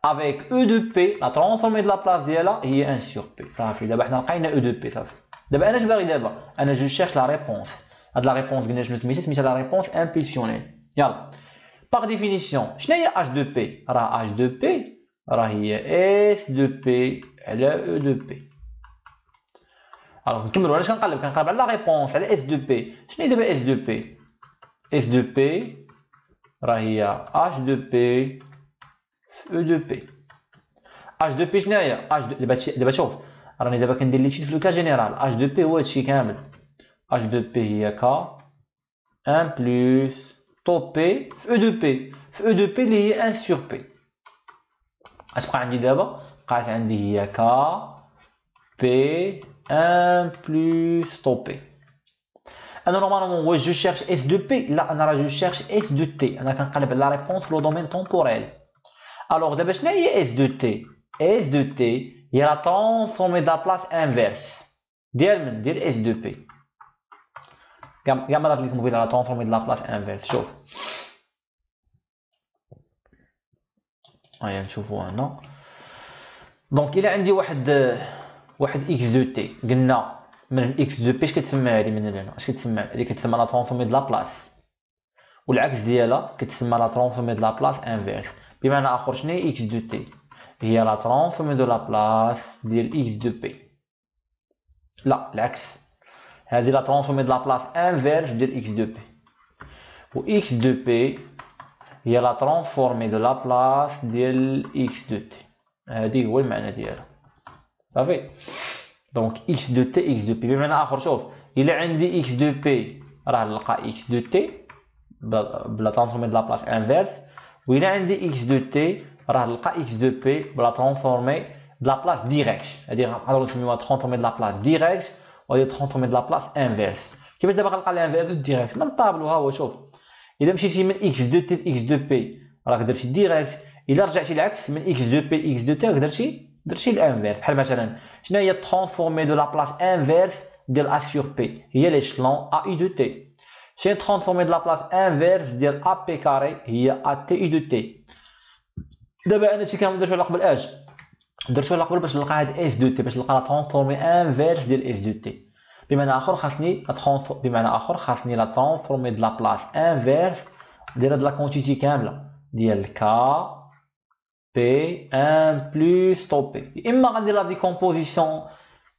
افيك او دو بي لا ترونسفورمي د لا بلاص ديالها هي 1 سور بي. صافي دابا حنا لقينا او دو بي. صافي دابا انا اش باغي؟ دابا انا جو شيرش لا ريبونس. هاد لا ريبونس قلنا شنو سميتها لا ريبونس امبولسيونيل. يلا باغ ديفينيسيون شنو هي اش دو بي؟ راه اش دو بي راه هي اس دو بي على او دو بي. الوغ نكملوا. علاش كنقلب على لا ريبونس على اس دو بي؟ شنو هي دابا اس دو بي؟ اس دو بي راه هي اش دو بي في او دو بي. اش دو بي شنو هي اش دابا شوف راني دابا كندير لي شي في لو كا جينيرال اش دو بي هو هادشي كامل اش دو بي هي كا 1 بلس طو بي في او دو بي في او دو بي اللي هي 1 سور بي اش بقى عندي دابا بقات عندي هي كا بي 1 بلس طو بي انا نورمالمون واش جو شيرش اس دو بي لا انا راه جو شيرش اس دو تي انا كنقلب على لا ريبونس في لو دومين تمبوريل الوغ دابا شنو هي اس دو تي اس دو تي هي لا ترانسفورمي د لا بلاص انفيرس ديال اس دو بي كاع مرات لكم بين لا ترانسفورمي د لا بلاص انفيرس شوف هيا نشوفو هنا دونك الا عندي واحد اكس دو تي قلنا من الاكس دو بي اش كتسمى هادي من هنا اش كتسمى هادي كتسمى لا ترانسفورمي د لا بلاص والعكس ديالها كتسمى لا ترانسفورمي د لا بلاص انفيرس بمعنى اخر شنو هي اكس دو تي هي لا ترانسفورمي دو لا بلاص ديال اكس دو بي لا العكس هذه لا ترانسفورمي د لا بلاص انفيرس ديال اكس دو بي و اكس دو بي هي لا ترانسفورمي دو لا بلاص ديال اكس دو تي هذه هو المعنى ديالها صافي دونك اكس دو تي اكس دو بي بمعنى اخر شوف الا عندي اكس دو بي راه نلقى اكس دو تي بلا ترانسفورمي د لا بلاص انفيرس و الا عندي اكس دو تي راه نلقى اكس دو بي بلا ترانسفورمي د لا بلاص ديريكت هذه نقدروا نسميوها ترانسفورمي د لا بلاص ديريكت وهي ترانسفورمي د لا بلاص انفيرس كيفاش دابا غنلقى الانفيرس ديريكت من الطابلو ها هو شوف الا مشيتي من اكس دو تي لاكس دو بي راك درتي ديريكت الا رجعتي العكس من اكس دو بي لاكس دو تي راك درتي الانفيرس بحال مثلا شنو هي ترانسفورمي دو لا بلاص انفيرس ديال ا سور بي هي ليشلون ا اي دو تي شنو ترانسفورمي دو لا بلاص انفيرس ديال ا بي كاري هي ا تي اي دو تي دابا انا هادشي كامل درتو على قبل اش درتو على قبل باش نلقى هاد اس دو تي باش نلقى لا ترانسفورمي انفيرس ديال اس دو تي بمعنى اخر خاصني لا ترانسفورمي د لا بلاص انفيرس ديال هاد لا كونتيتي كامله ديال كا بي 1 بلس طو بي اما غندير لا ديكومبوزيسيون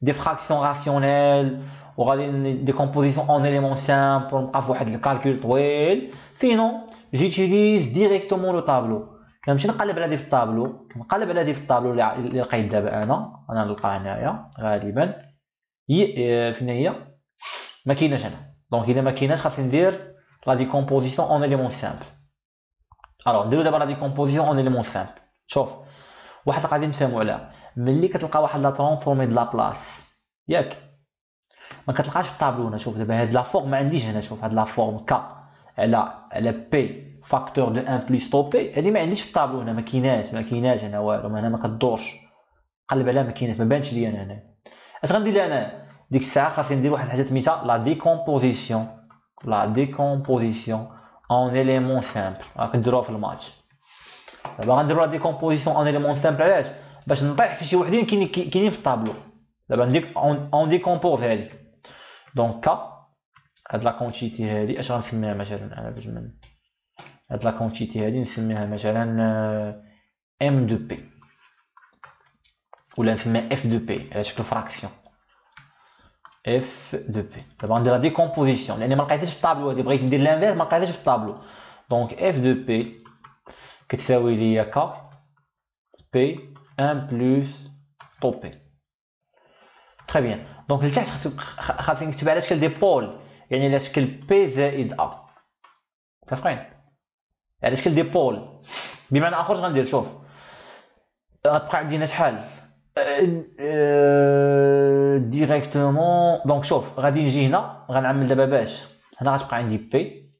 دي فراكسيون راسيونيل وغادي ديكومبوزيسيون اون اليمون سامبل نبقى فواحد الكالكول طويل سينو جيتيليز ديريكتومون لو طابلو كنمشي نقلب على هادي في الطابلو كنقلب على هادي في الطابلو اللي لقيت دابا انا نلقى هنايا غالبا هي فين هي ما كايناش هنا دونك الا ما كايناش خاصني ندير لا ديكومبوزيسيون اون اليمون سامبل الوغ نديرو دابا لا ديكومبوزيسيون اون اليمون سامبل شوف واحد القضيه نفهموا عليها ملي كتلقى واحد لا ترانسفورمي د لا بلاص ياك ما كتلقاش في الطابلو هنا شوف دابا هاد لا فورم ما عنديش هنا شوف هاد لا فورم كا على بي فاكتور دو 1 بلس طو بي هادي ما عنديش في الطابلو هنا ما كايناش هنا والو هنا ما كدورش قلب عليها ما كايناش ما بانش ليا انا هنا اش غندير انا ديك الساعه خاصني ندير واحد الحاجه سميتها لا ديكومبوزيسيون اون اليمون سامبل كنديروها في الماتش دابا غنديروا لا ديكومبوزيسيون اون اليمون سامبل علاش باش نطيح في شي وحدين كاينين في الطابلو دابا نديك اون ديكومبوز هادي دونك كا هاد لا كونتيتي هادي اش غنسميها مثلا انا باش من هاد لا كونتيتي هادي نسميها مثلا ام دو بي ولا نسميها اف دو بي على شكل فراكسيون اف دو بي دابا غندير لا ديكومبوزيسيون لان ما لقيتهاش في الطابلو هادي بغيت ندير لانفيرس ما لقيتهاش في الطابلو دونك اف دو بي كتساوي ليا كا بي 1 بلس طو بي تري بيان دونك لتحت خاصني نكتب على شكل دي بول يعني على شكل بي زائد ا متفقين على شكل دي بول بمعنى اخر غندير شوف غتبقى عندنا شحال ديريكتومون دونك شوف غادي نجي هنا غنعمل دابا باش هنا غتبقى عندي بي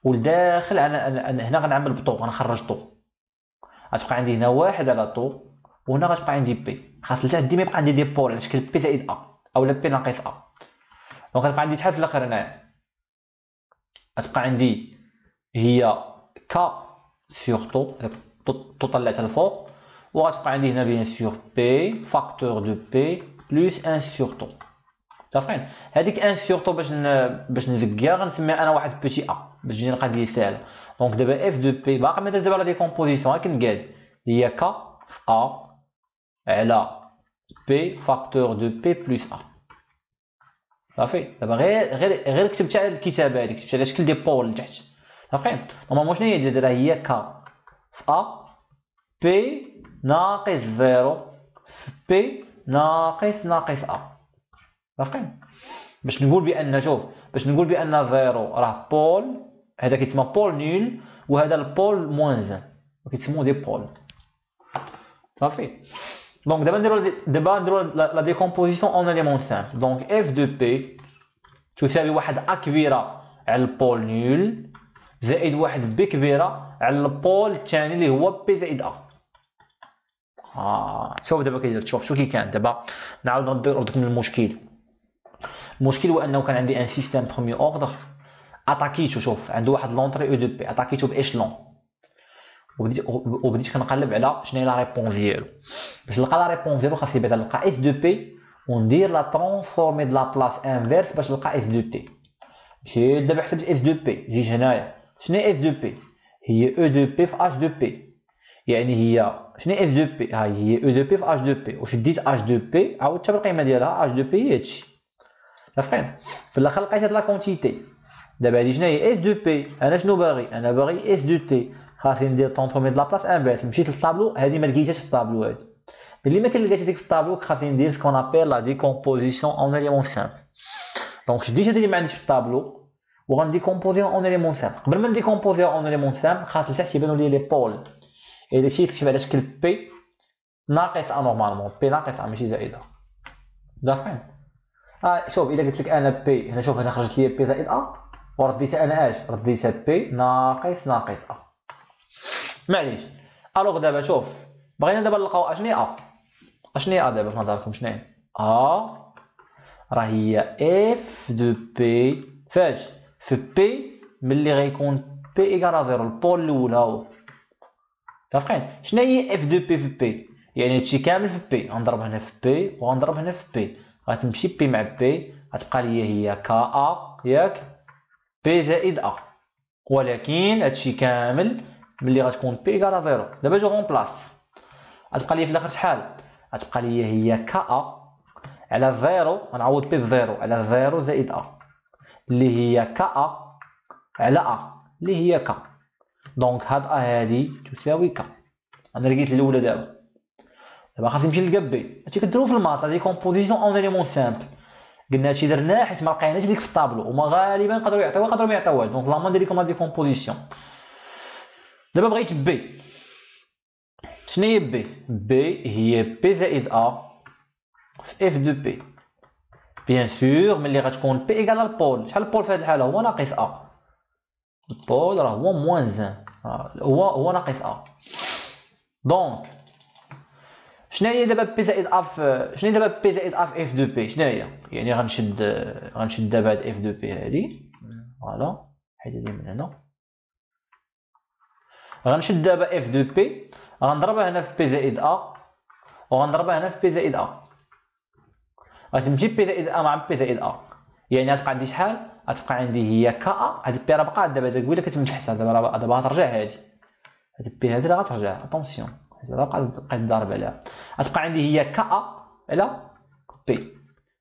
والداخل انا هنا غنعمل بطو غنخرج طو غتبقى عندي هنا واحد على طو وهنا غتبقى عندي بي خاص لتحت ديما يبقى عندي دي بول على شكل بي زائد ا اولا بي ناقص ا دونك غتبقى عندي شحال في الاخر هنايا غتبقى عندي هي كا سور طو طلعتها الفوق وغتبقى عندي هنا بيان سور بي فاكتور دو بي بلس 1 سور طو متفقين هذيك 1 سور طو باش نزكيها غنسميها انا واحد بيتي ا باش تجيني القضيه ساهله دونك دابا اف دو بي باقي ما درت دابا لا ديكومبوزيسيون ها كنقاد هي كا في ا على بي فاكتور دو بي بلس ا صافي دابا غير كتبتها على الكتابه هذيك كتبتها على شكل دي بول لتحت متفقين نورمالمون شنو هي دايره هي كا في ا بي ناقص زيرو في بي ناقص ا. عارفين باش نقول بان شوف باش نقول بان زيرو راه بول، هذا كيتسمى بول نول، وهذا البول موان 1 كيتسموا دي بول. صافي. دونك دابا نديرو لا ديكومبوزيسيون اون اليمون سامبل. دونك اف دو بي تساوي واحد ا كبيره على البول نول زائد واحد بي كبيره على البول الثاني اللي هو بي زائد ا. شوف دابا كيدير، شوف شو كي كان دابا. نعاود نردك من المشكل. المشكل هو انه كان عندي ان سيستيم بروميي اوردر اتاكيتو. شوف عنده واحد لونطري او دو بي اتاكيتو باشلون، وبديت كنقلب على شنو هي لا ريبونس ديالو. باش نلقى لا ريبونس ديالو خاصني بعدا نلقى اس دو بي وندير لا ترانسفورمي د لا بلاص انفيرس باش نلقى اس دو تي. مشيت دابا حسبت اس دو بي، جيت هنايا شنو هي اس دو بي؟ هي او دو بي في اش دو بي. يعني هي شنو هي اس دو بي؟ هاي هي او دو بي في اش دو بي، وشديت اش دو بي عاودتها بالقيمه ديالها اش دو بي هي هادشي. عارفين في الاخر لقيت هاد لا كونتيتي. دابا هادي شنو هي اس دو بي؟ انا شنو باغي؟ انا باغي اس دو تي. خاصني ندير تونطومي د لا بلاص انفيرس. مشيت للطابلو، هادي ما لقيتهاش في الطابلو. هادي ملي ما كنلقاش هذيك في الطابلو خاصني ندير سكون ابيل لا ديكومبوزيسيون اون اليمون سامبل. دونك شديت هادي اللي ما عنديش في الطابلو وغنديكومبوزيها اون اليمون سامبل. قبل ما نديكومبوزيها اون اليمون سامبل خاص لتحت يبانوا لي لي بول. هذا شي تكتب على شكل بي ناقص ا نورمالمون، بي ناقص ا ماشي زائده. دافين شوف الا قلت لك انا بي هنا، شوف هنا خرجت لي بي زائد ا ورديتها انا اش؟ رديتها بي ناقص ا. معليش. الوغ دابا شوف بغينا دابا نلقاو اشنو هي ا. اشنو هي ا دابا في نظركم؟ شنو هي ا؟ راه هي اف دو بي فاش في بي ملي غيكون بي ايكال زيرو، البول الاول ها هو. عارفين شنو هي اف دو بي في بي؟ يعني هادشي كامل في بي غنضرب هنا في بي وغنضرب هنا في بي، غتمشي بي مع بي غتبقى لي هي كا ا ياك بي زائد ا. ولكن هادشي كامل ملي غتكون بي ايكال زيرو. دابا جو غونبلاص غتبقى لي في الاخر شحال؟ غتبقى لي هي كا ا على زيرو، غنعوض بي بزيرو على زيرو زائد ا اللي هي كا ا على ا اللي هي كا. دونك هاد ا هادي تساوي كا. انا لقيت الاولى دابا خاصني نمشي نلقى بي. هادشي كديرو في المات لا ديكومبوزيسيون اون اليمون سامبل. قلنا هادشي درناه حيت ما لقيناش ديك في الطابلو، وما غالبا يقدروا يعطيوها يقدروا ما يعطيوهاش. دونك لا ندير لكم لا ديكومبوزيسيون. دابا بغيت بي. شنو هي بي؟ بي هي بي زائد ا في اف دو بي. بيان سور ملي غتكون بي ايكال البول، شحال البول في هاد الحاله؟ هو ناقص ا. البول راه هو موان 1، هو ناقص ا. دونك شنو هي دابا بي زائد ا في شنو هي دابا بي زائد ا في اف دو بي؟ شنو هي؟ يعني غنشد دابا هاد اف دو بي هادي فوالا، حيت هادي من هنا. غنشد دابا اف دو بي غنضربها هنا في بي زائد ا وغنضربها هنا في بي زائد ا. غتمشي بي زائد ا مع بي زائد ا، يعني غتبقى عندي شحال؟ غتبقى عندي هي كا ا. هاد بي راه بقات دابا قبيله كتمسحها، دابا غترجع هادي. هاد بي هادي راه غترجع اتونسيون، راه بقيت ضارب عليها. غتبقى عندي هي كا ا على بي.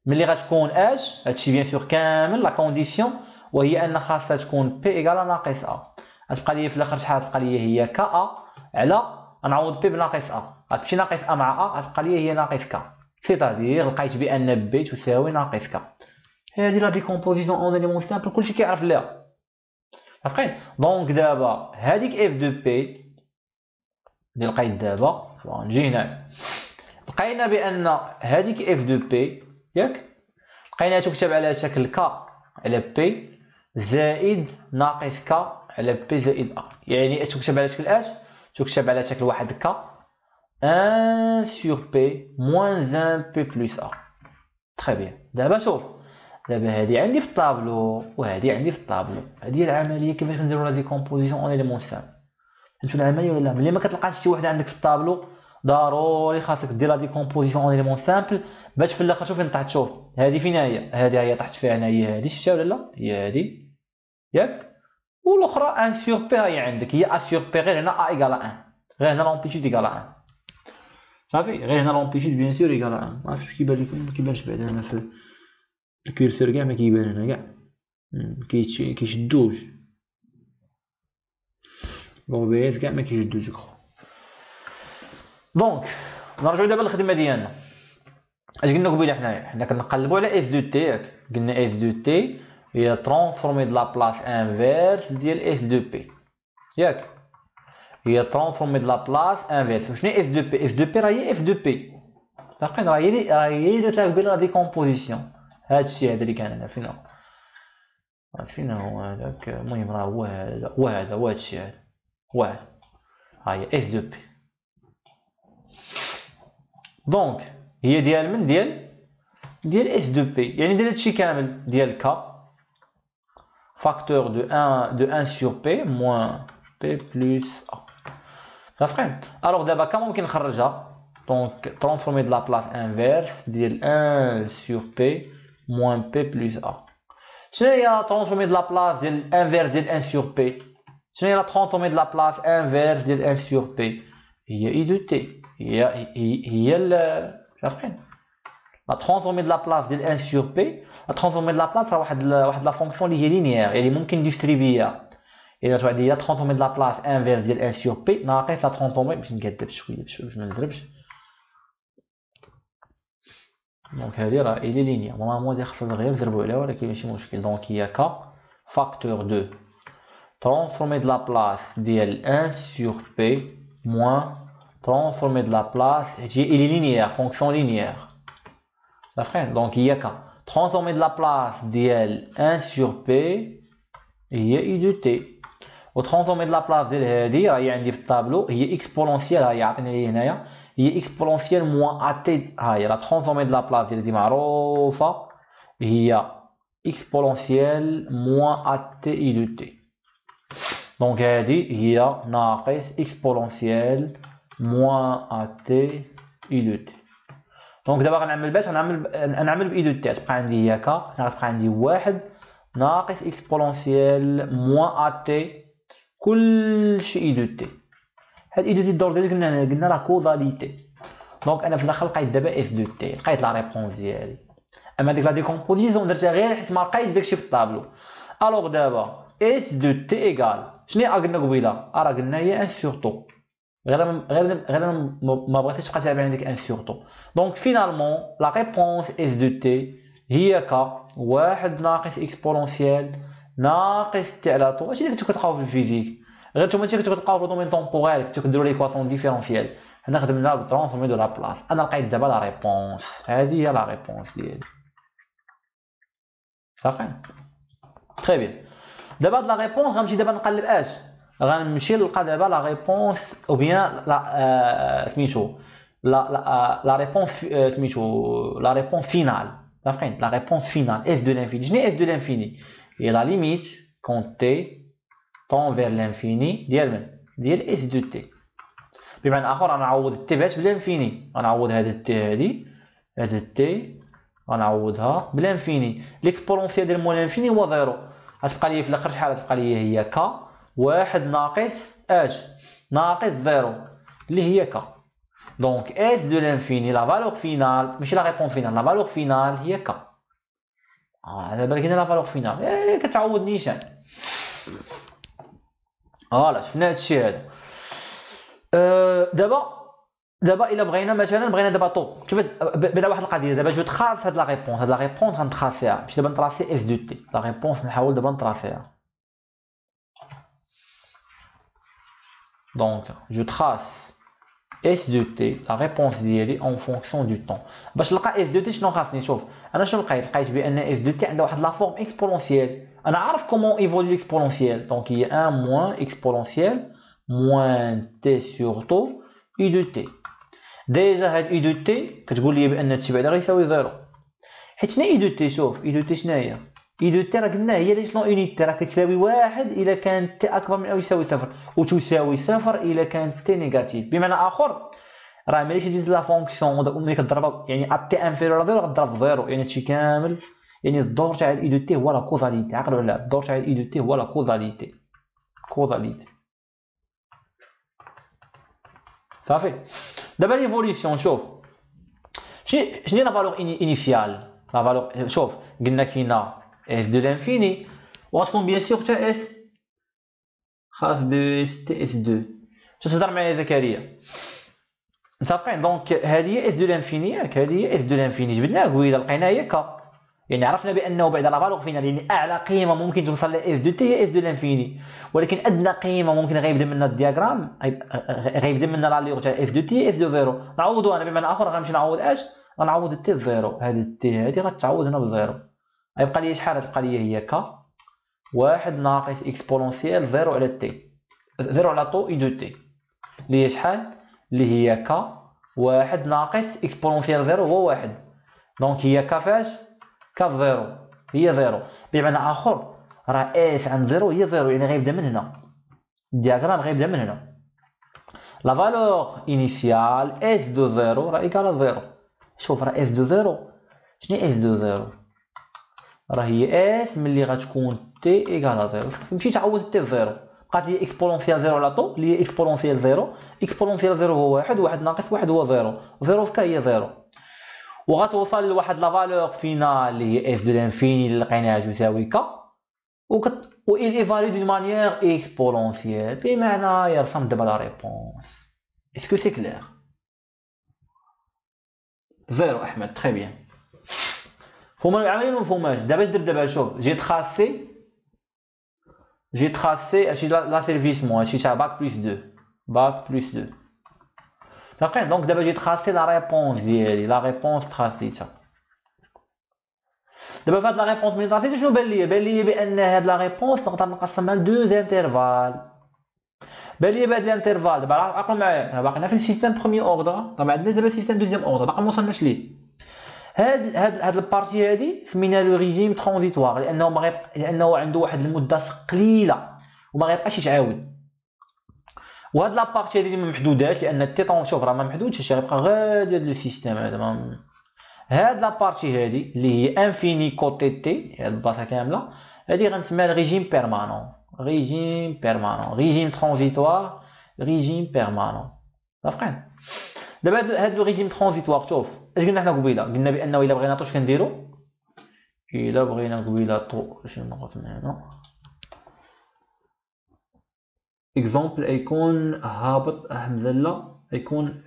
ملي غتكون اش هادشي بيان سور كامل لا كونديسيون، وهي ان خاصها تكون بي ايكال ناقص ا. غتبقى لي في الاخر شحال؟ غتبقى لي هي كا ا على غنعوض بي بناقص ا، غتمشي ناقص ا مع ا غتبقى لي هي ناقص كا. سيتادير لقيت بان بي تساوي ناقص كا. هادي لا ديكومبوزيسيون اون اليمون سامبل كلشي كيعرف ليها. عارفين؟ دونك دابا هاديك اف دو بي اللي لقيت دابا نجي هنا لقينا بان هاديك اف دو بي ياك لقيناها تكتب على شكل كا على بي زائد ناقص كا على بي زائد ا. يعني تكتب على شكل اش؟ تكتب على شكل واحد كا 1 sur P moins 1 P plus A. تري بيان. دابا شوف دابا هادي عندي في الطابلو وهادي عندي في الطابلو. هادي هي العمليه كيفاش كنديرو لا ديكومبوزيسيون اون اليمون سامبل. فهمتوا العمليه ولا لا؟ ملي ما كتلقاش شي وحده عندك في الطابلو ضروري خاصك دير لا ديكومبوزيسيون اون اليمون سامبل باش في الاخر شوف فين طاحت. شوف هادي فين هي؟ هادي هي طاحت فيها هنايا، هادي شفتها ولا لا؟ هي هادي ياك، والاخرى 1 sur P هي عندك هي ا sur P. غير هنا ا ايكال 1، غير هنا لومبليتود ايكال 1. صافي غير هنا لومبليتود بيان سور ايكال 1. ما عرفتش كيبان لكم، ما كيبانش بعدا هنا في الكورسور كاع ما كيبان هنا كاع كيشدوش لوبيس كاع ما كيشدوش جو. دونك نرجعو دابا للخدمه ديالنا. اش قلنا قبيله حنا كنقلبوا على اس دو تي ياك. قلنا اس دو تي هي ترانسفورمي د لا بلاص انفيرس ديال اس دو بي ياك. هي ترانسفورمي د لا بلاص انفيرس. شنو اس دو بي؟ اس دو بي راه هي اف دو بي. تاقين راه هي درت لها قبيله لا ديكومبوزيسيون. هادشي هذا اللي كان هنا فين هو؟ فين هو هذاك؟ المهم راه هو هذا هو هادشي هذا واحد. ها هي اس دو بي. دونك هي ديال من؟ ديال اس دو بي، يعني ديال هادشي كامل ديال كا فاكتور دو 1 سور بي موان بي بلس ا. فهمت؟ الوغ دابا كا ممكن نخرجها. دونك ترانسفورمي د لا بلاص انفيرس ديال 1 سور بي موان بي بلس ا. شنو هي ترانسفورمي د لا بلاص ديال انفيرس ديال 1 سور بي؟ شنو هي لا ترانسفورمي د لا بلاص انفيرس ديال 1 سور بي؟ هي اي دو تي. هي عارفين لا ترانسفورمي د لا بلاص ديال 1 سور بي. لا ترانسفورمي د لا بلاص راه واحد لا فونكسيون اللي هي لينيير، يعني ممكن ديستريبيها. الا تعود هي ترانسفورمي د لا بلاص انفيرس ديال 1 سور بي ناقص لا ترانسفورمي باش نكذب شويه باش ما نضربش. دونك هادي راه الي لينيير نورمالمون دي خاصنا غير نضربو عليها، ولكن ماشي مشكل. دونك هي كا فاكتور دو ترانسفورمي د لا بلاص ديال 1 سور بي موان ترانسفورمي د لا بلاص حيت هي الي لينيير فونكسيون لينيير. صافين. دونك هي كا ترانسفورمي د لا بلاص ديال 1 سور بي هي اي دو تي، و ترانسفورمي د لا بلاص ديال هادي راهي عندي في الطابلو هي اكسبونونسيال. هاهي عطيني لي هنايا هي اكسبونونسيال موان ا تي. هاهي لا ترانسفورمي د لا بلاص ديال هادي معروفه هي اكسبونونسيال موان ا تي اي دو تي. دونك هادي هي ناقص اكسبونونسيال موان ا تي اي دو تي. دونك دابا غنعمل باش نعمل باي دو تي. تبقى عندي هي كا غتبقى عندي واحد ناقص اكسبونونسيال موان ا تي كلشي اي دو تي. هاد اي دو تي الدور ديالي قلنا راه كوزاليتي. دونك انا في الاخر لقيت دابا اس دو تي، لقيت لا ريبونس ديالي. اما ديك لا ديكومبوزيسيون درتها غير حيت ما لقيتش داكشي في الطابلو. الوغ دابا اس دو تي ايكال شنو قلنا قبيله؟ راه قلنا هي 1 سور طو. غير ما بغيتش تبقى تابع عندك 1 سور طو. دونك فينالمون لا ريبونس اس دو تي هي كا واحد ناقص اكسبونونسيال ناقص تي على طو. هادشي اللي كنتو كتلقاو في الفيزيك، غير نتوما كنتو كتلقاو في الدومين طومبوريل كنتو كديروا ليكواسيون ديفيرونسيال. حنا خدمنا بالترانسفورمي دو لا بلاص. انا لقيت دابا لا ريبونس. هادي هي لا ريبونس ديالي. صافي تري بيان. دابا هاد لا ريبونس غنمشي دابا نقلب اش غنمشي نلقى دابا لا ريبونس او بيان لا سميتو لا ريبونس سميتو لا ريبونس فينال. فهمتي لا ريبونس فينال اس دو لانفيني. شنو اس دو لانفيني؟ هي لا ليميت كون تي طون فير لانفيني ديال من؟ ديال اس دو تي. بمعنى اخر غنعوض التي بهاش بلانفيني، غنعوض هاد التي هاد التي غنعوضها بلانفيني. ليكسبونونسيال ديال مول لانفيني هو زيرو. غتبقى لي في الاخر شحال؟ غتبقى لي هي كا واحد ناقص اش ناقص زيرو اللي هي كا. دونك اس دو لانفيني لا فالور فينال ماشي لا ريبونس فينال، لا فالور فينال هي كا. على بالك هنا لا فالور فينال كتعوض نيشان. فوالا شفنا هادشي هذا. دابا الا بغينا مثلا دابا طو كيفاش بلا واحد القضيه. دابا جو تخاص هاد لا ريبونس غنتخاصيها باش دابا نطراسي اس دو تي. لا ريبونس نحاول دابا نطراسيها. دونك جو تخاص اس دو تي لا ريبونس ديالي اون فونكسيون دو طون. باش نلقى اس دو تي شنو خاصني؟ شوف انا شنو لقيت بان اس دو تي عندها واحد لا فورم اكسبونونسيال. انا عارف كومون ايفولي اكسبونونسيال. دونك هي 1 موان اكسبونونسيال موان تي سور طو اي دو تي. ديجا هاد اي دو تي كتقول لي بان هادشي بعدا غيساوي زيرو. حيت شنو اي دو تي؟ شوف اي دو تي شنو هي؟ اي دو تي راه قلنا هي لي شلون اونيتي راه كتساوي واحد الا كانت تي اكبر من او يساوي صفر، وتساوي صفر الا كانت تي نيجاتيف. بمعنى اخر راه ملي شديت لا فونكسيون ملي كضربها يعني ا تي انفيريور زيرو غضرب في زيرو، يعني هادشي كامل يعني الدور تاع الاي دو تي هو لا كوزاليتي. عقلوا على الدور تاع الاي دو تي هو لا كوزاليتي. صافي. دابا ليفوليسيون شوف شنو هي لا فالور انيسيال. لا فالور شوف قلنا كاينه اس دو لانفيني وغتكون بيان سور تا اس خاص ب اس تي اس 2. شنو تهضر معايا زكريا؟ متفقين؟ دونك هذه هي اس دو لانفيني ياك، هذه هي اس دو لانفيني، جبدناه قبيله لقيناه هي ك، يعني عرفنا بانه بعد لا فالور فينال يعني اعلى قيمه ممكن توصل ل اس دو تي هي اس دو لانفيني، ولكن ادنى قيمه ممكن غيبدا منها الدياغرام غيبدا منها لاليغ تاع اس دو تي اس دو زيرو. نعوضو انا بمعنى اخر غنمشي نعوض اش، غنعوض التي بزيرو، هذه التي هذه غتعوض هنا بزيرو، غيبقى لي شحال؟ غتبقى لي هي ك واحد ناقص اكسبونونسيال زيرو على تي، زيرو على طو اي دو تي اللي هي شحال؟ اللي هي ك واحد ناقص اكسبونونسيال زيرو هو واحد، دونك هي ك فاش؟ ك زيرو هي زيرو، بمعنى اخر راه اس عند زيرو هي زيرو، يعني غيبدا من هنا الدياغرام غيبدا من هنا. لا فالور انيسيال اس دو زيرو راه ايكال زيرو. شوف راه اس دو زيرو، شنو اس دو زيرو؟ راه هي اس ملي غتكون تي ايكال زيرو، تمشي تعوض تي بزيرو، بقات لي اكسبونونسيال زيرو على طول اللي هي اكسبونونسيال زيرو، اكسبونونسيال زيرو هو واحد، واحد ناقص واحد هو زيرو، زيرو في ك هي زيرو، وغتوصل لواحد لا فالور فينال اللي هي اس دو لانفيني اللي لقيناها تساوي ك، و il évalue d'une manière exponentielle، بمعنى يرسم دابا لا ريبونس. اسكو سي كلير؟ زيرو احمد، تري بيان. فهما العمليه ما مفهوماش. دابا اش درت دابا؟ شوف جي تراسي هادشي لا سيرفيسمون، هادشي تاع باك بلس 2، باك بلس 2 فهمتي؟ دونك دابا جي تراسي لا ريبونس ديالي، لا ريبونس تراسيتها. دابا فهاد لا ريبونس ملي تراسيتها شنو بان ليا؟ بان ليا بان هاد لا ريبونس نقدر نقسمها لدوز انترفال. بان ليا بهاد الانترفال دابا عقلوا معايا، باقينا في السيستم بروميي اوردر، راه ما عندناش دابا سيستم دوزيام اوردر، باقي ما وصلناش ليه. هاد البارتي هادي سمينا لو ريجيم ترانزيتوار، لانه عنده واحد المده قليله وما غيبقاش يتعاود. وهاد لابارتي هادي ما محدوداش لان التيطون شوف راه ما محدودش، غيبقى غادي هاد لو سيستيم هذا. هاد لابارتي هادي اللي هي انفيني كوتي تي، هاد البلاصه كامله هادي غنسميها ريجيم بيرمانون، ريجيم بيرمانون، ريجيم ترانزيتوار، ريجيم بيرمانون. عرفتين؟ دابا هاد لو ريجيم ترانزيتوار شوف اش قلنا حنا قبيله؟ قلنا بانه الا بغينا طو اش كنديرو؟ الا بغينا قبيله طو شنو نقط من هنا اكزومبل يكون هابط مزله، يكون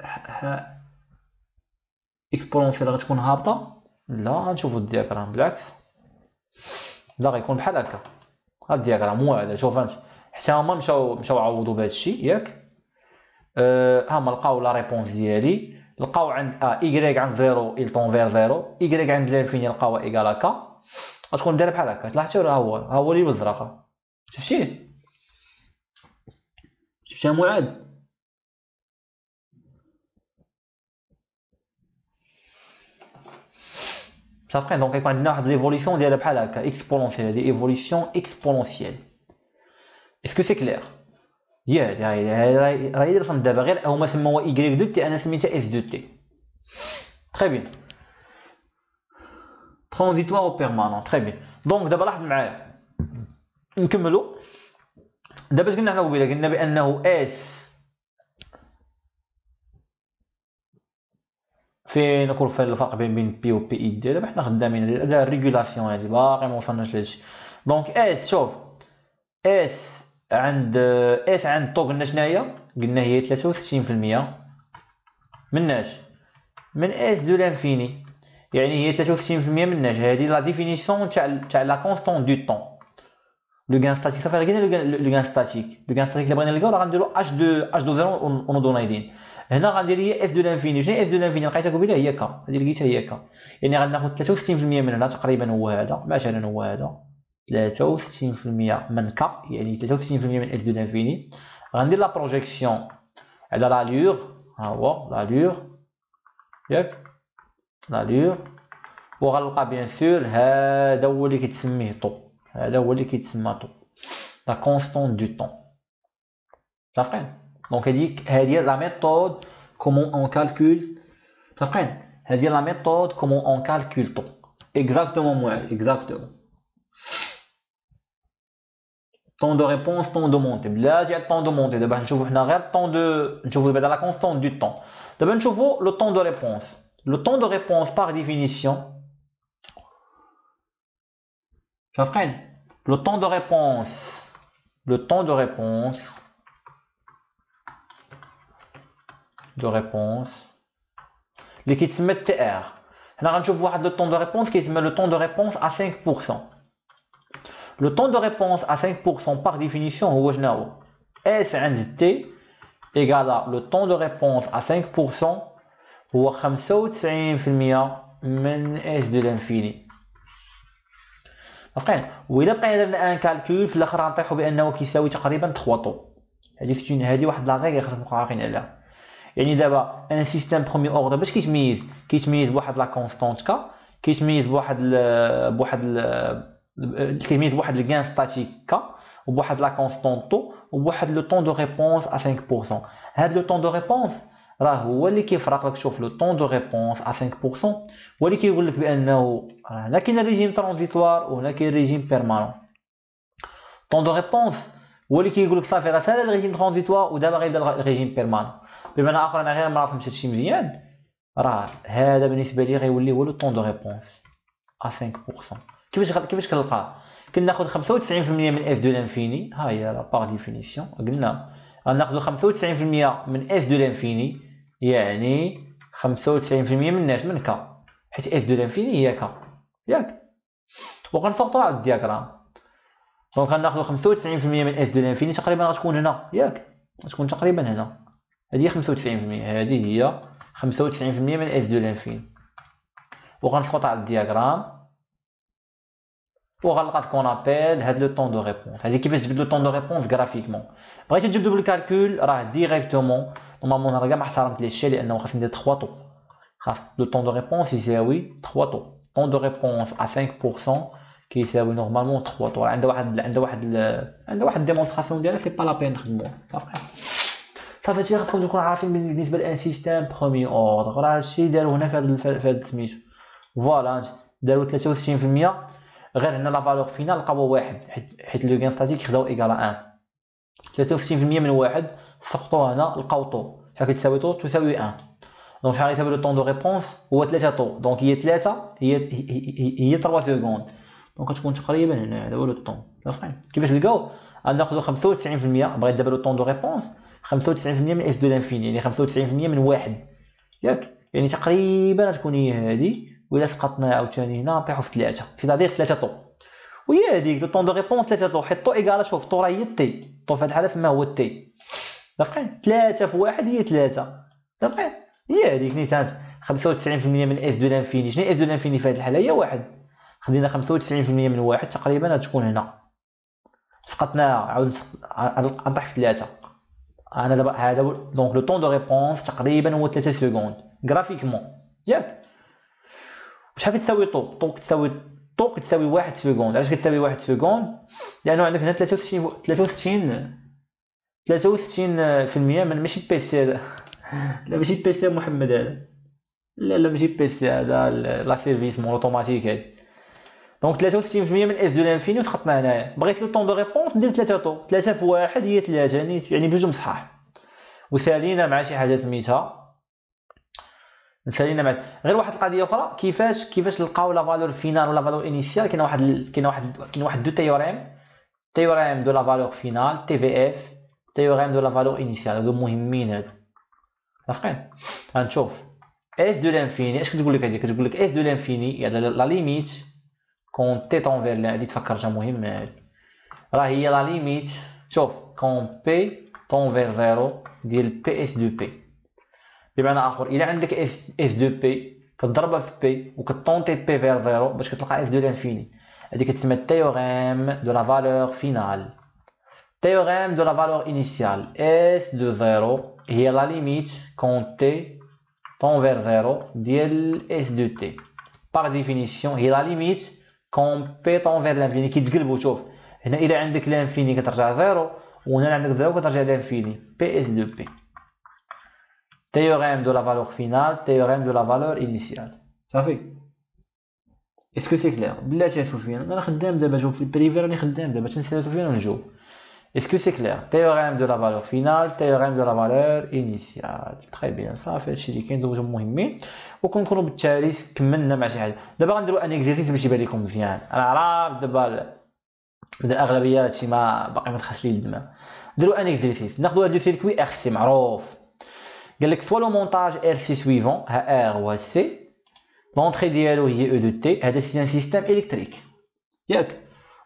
اكسبونونسيال غتكون هابطه، لا غنشوفو الدياغرام بالعكس، لا غيكون بحال هكا. هاد الدياغرام واعر، شوف انت حتى هما مشاو عوضوا بهذا الشيء ياك. هما لقاو لا ريبونس ديالي، لقاو عند اي عند 0 il tend vers 0، اي عند لانفيني لقاوها ايكال هكا، غتكون دايره بحال هكا. لاحظتي راه هو اللي بالزرقاء، شفتيه؟ شفتيها معاد؟ متفقين؟ دونك يكون عندنا واحد ليفوليسيون ديالها بحال هكا اكسبونونسيال، هادي ايفوليسيون اكسبونونسيال. اسكو سي كلير؟ راه هي رسمت دابا، غير هما سموها اي دو تي، انا سميتها اس دو تي. تري بيان، ترانزيتوار و بيرمانون، تري بيان. دونك دابا لاحظ معايا نكملوا. دابا اش قلنا حنا قبيله؟ قلنا بانه اس فين نكون فين الفرق بين بي و بي اي دي. دابا حنا خدامين على الريغولاسيون هادي، باقي ما وصلناش لهادشي. دونك اس شوف اس عند طو قلنا شناهي؟ قلنا هي 63% مناش؟ من اس دو لانفيني، يعني هي 63% مناش. هذه لا ديفينيسيون تاع لا كونستون دو طون. لو غان ستاتيك صافي لقينا لو غان ستاتيك اللي بغينا نلقاو راه غنديرو اش دو زيرو ونوضو نايدين. هنا غندير هي اس دو لانفيني. شنو اس دو لانفيني؟ لقيتها قبيله هي ك، هذه لقيتها هي ك، يعني غناخذ 63% من هنا تقريبا هو هذا، مثلا هو هذا 63% من ك، يعني 63% من اس دو لانفيني. غندير لا بروجيكسيون على لالور، ها هو لالور ياك، لالور، وغنلقى بيان سور هذا هو اللي كيتسميه طو، هذا هو اللي كيتسمى طو، لا كونستون دو طون. متفقين؟ دونك هذه لا ميثود كومون اون كالكول. متفقين؟ هذه لا ميثود كومون اون كالكول طو اكزاكتومون معايا، اكزاكتومون. طون دو ريبونس، طون دو مونتي، بلاتي على طون دو مونتي. دابا نشوفو حنا غير طون دو، نشوفو دابا لا كونستون دو طون. دابا نشوفو لو طون دو ريبونس. لو طون دو ريبونس par définition، متفقين؟ le temps de réponse دو ريبونس اللي كيتسمى تي ار. حنا غنشوف واحد لو طون دو ريبونس كيتسمى لو طون دو ريبونس ا 5%. لو طون دو ريبونس ا 5% باغ ديفينيسيون هو شنو هو؟ اس عند تي ايكالا لو طون دو ريبونس ا 5% هو 95% من اس دو لانفيني. فهمتي؟ وإلا بقينا درنا ان كالكول في الاخر غنطيحو بانه كيساوي تقريبا 3 طو. هذه واحد لا ريغل خصنا نبقاو عاقلين عليها. يعني دابا ان سيستيم برومي اوردر باش كيتميز بواحد لا كونستانت كا، كيتميز بواحد الكان ستاتيك كا، وبواحد لا كونستانت طو، وبواحد لو طون دو ريبونس ا 5%. هاد لو طون دو ريبونس راه هو اللي كيفرق لك. شوف لو طون دو ريبونس ا 5% هو اللي كيقول لك بانه هنا كاين الريجيم ترانزيتوار وهنا كاين الريجيم بيرمانون. طون دو ريبونس هو اللي كيقول لك صافي راه سالا الريجيم ترانزيتوار ودابا غيبدا الريجيم بيرمانون. بمعنى اخر انا غير ما فهمتش هادشي مزيان، راه هذا بالنسبه لي غيولي هو لو طون دو ريبونس ا 5%. كيفاش كنلقاه؟ كناخذ 95% من اس دو لانفيني، ها هي لا باغ ديفينيسيون قلنا غناخذ 95% من اس دو لانفيني، يعني 95% من ناش من كا، حيت اس دو لانفيني هي كا ياك، وغنسقطوها على الدياغرام. دونك غناخذ 95% من اس دو لانفيني تقريبا غتكون هنا ياك، غتكون تقريبا هنا. هذه هي 95%، هذه هي 95% من اس دو لانفيني، وغنسقط على الدياغرام وغنلقى سكون ابيل هاد لو طون دو ريبونس. هذه كيفاش تجبد لو طون دو ريبونس غرافيكمون. بغيتي تجبدو بالكالكول راه ديريكتومون نورمالمون انا كاع ما احترمت لي شي لانه خاصني ندير 3 طو، خاص لو طون دو ريبونس يساوي 3 طو. طون دو ريبونس ا 5% كيساوي نورمالمون 3 طو. عندها واحد ديمونستراسيون ديالها سي با لا بين نخدموها صافي. هادشي خاصكم تكونوا عارفين بالنسبه لان سيستيم برومي اوردر. راه هادشي داروا هنا في هاد سميتو فوالا، داروا 63%. غير هنا لا فالور فينال لقاو واحد حيت لو غان ستاتيك خداو ايكالا 1. 63% من واحد سقطوا هنا لقاو طو، حيت تساوي طو تساوي 1. دونك شحال يساوي لو طون دو ريبونس؟ هو 3 طو. دونك هي 3 هي 3 سكوند. دونك كتكون تقريبا هنا هذا هو لو طون. كيفاش نلقاو؟ غناخذوا 95%. بغيت دابا لو طون دو ريبونس 95% من اس دو لانفيني، يعني 95% من واحد ياك، يعني تقريبا تكون هي هذه. وإلا سقطنا عاوتاني هنا نطيحو في 3، في 3 طو. وهي هذيك لو طون دو ريبونس 3 طو، حيت طو ايكالا شوف طو راه هي تي، طو في هاد الحاله تما هو تي. فهمتي؟ 3 في 1 هي 3. فهمتي؟ هي هذيك نيتات 95% من اس دو لانفيني. شنو اس دو لانفيني في هاد الحاله؟ هي واحد. خدينا 95% من واحد تقريبا غتكون هنا، سقطناها عاود نطيح في 3. انا دابا هذا دونك لو طون دو ريبونس تقريبا هو 3 سكوند غرافيكمون ياك. شحال كتساوي طو؟ طو كتساوي 1 سكوند. علاش كتساوي 1 سكوند؟ لانه عندك هنا 63% من ماشي بي سي هذا لا ماشي بي سي محمد هذا، لا ماشي بي سي هذا لا سيرفيس مون اوتوماتيك هذا. دونك 63% من اس دو لانفيني وسقطنا هنايا. بغيت لو طون دو ريبونس ندير 3 طو. 3 في 1 هي 3، يعني بجوج مصحاح. وسالينا مع شي حاجه سميتها سالينا مع غير واحد القضيه اخرى، كيفاش لقاو لا فالور فينال ولا فالور انيسيال. كاين واحد دو تيوريم دو لا فالور فينال تي في اف، تيوريم دو لا فالور انيسيال. هادو مهمين هادو. عارفين؟ غنشوف اس دو لانفيني اش كتقول لك هذه؟ كتقول لك اس دو لانفيني يعني لا ليميت كون تي طونفير لا. هادي تفكرتها مهمه، راه هي لا ليميت. شوف كون بي طونفير زيرو ديال بي اس دو بي. بمعنى اخر الا عندك اس دو بي كتضربها في بي وكطونطي بي فير زيرو باش كتلقى اس دو لانفيني. هذه كتسمى تيوريم دو لا فالور فينال. تيوريم دو لا فالور انيسيال اس دو زيرو هي لا ليميت كون تي طون فير زيرو ديال اس دو تي. باغ ديفينيسيون هي لا ليميت كون بي طون فير لانفيني. كيتقلبوا. شوف هنا الا عندك لانفيني كترجع زيرو، وهنا عندك زيرو كترجع لانفيني. بي اس دو بي. Théorème de la valeur finale, théorème de la valeur initiale. Ça fait. Est-ce que c'est clair? بلاتي سفيان انا خدام دابا جاوب في البريفي راني خدام دابا تنسى سفيان ونجاوب. Est-ce que c'est clair? Théorème de la valeur finale, théorème de la valeur initiale. Très bien. صافي هادشي اللي كاين دوزهم مهمين وكنكونوا بالتالي كملنا مع شي حاجه. دابا غنديروا ان اكزيرسيس باش يبان لكم مزيان. انا عارف دابا الاغلبيه هادشي ما باقي ما دخلش لي الدماغ. نديروا ان اكزيرسيس. ناخذوا هاد السيركوي ار سي معروف قال لك soit le montage RC suivant ها R و C l'entrée ديالو هي E de T هذا سي ان سيستيم الكتريك ياك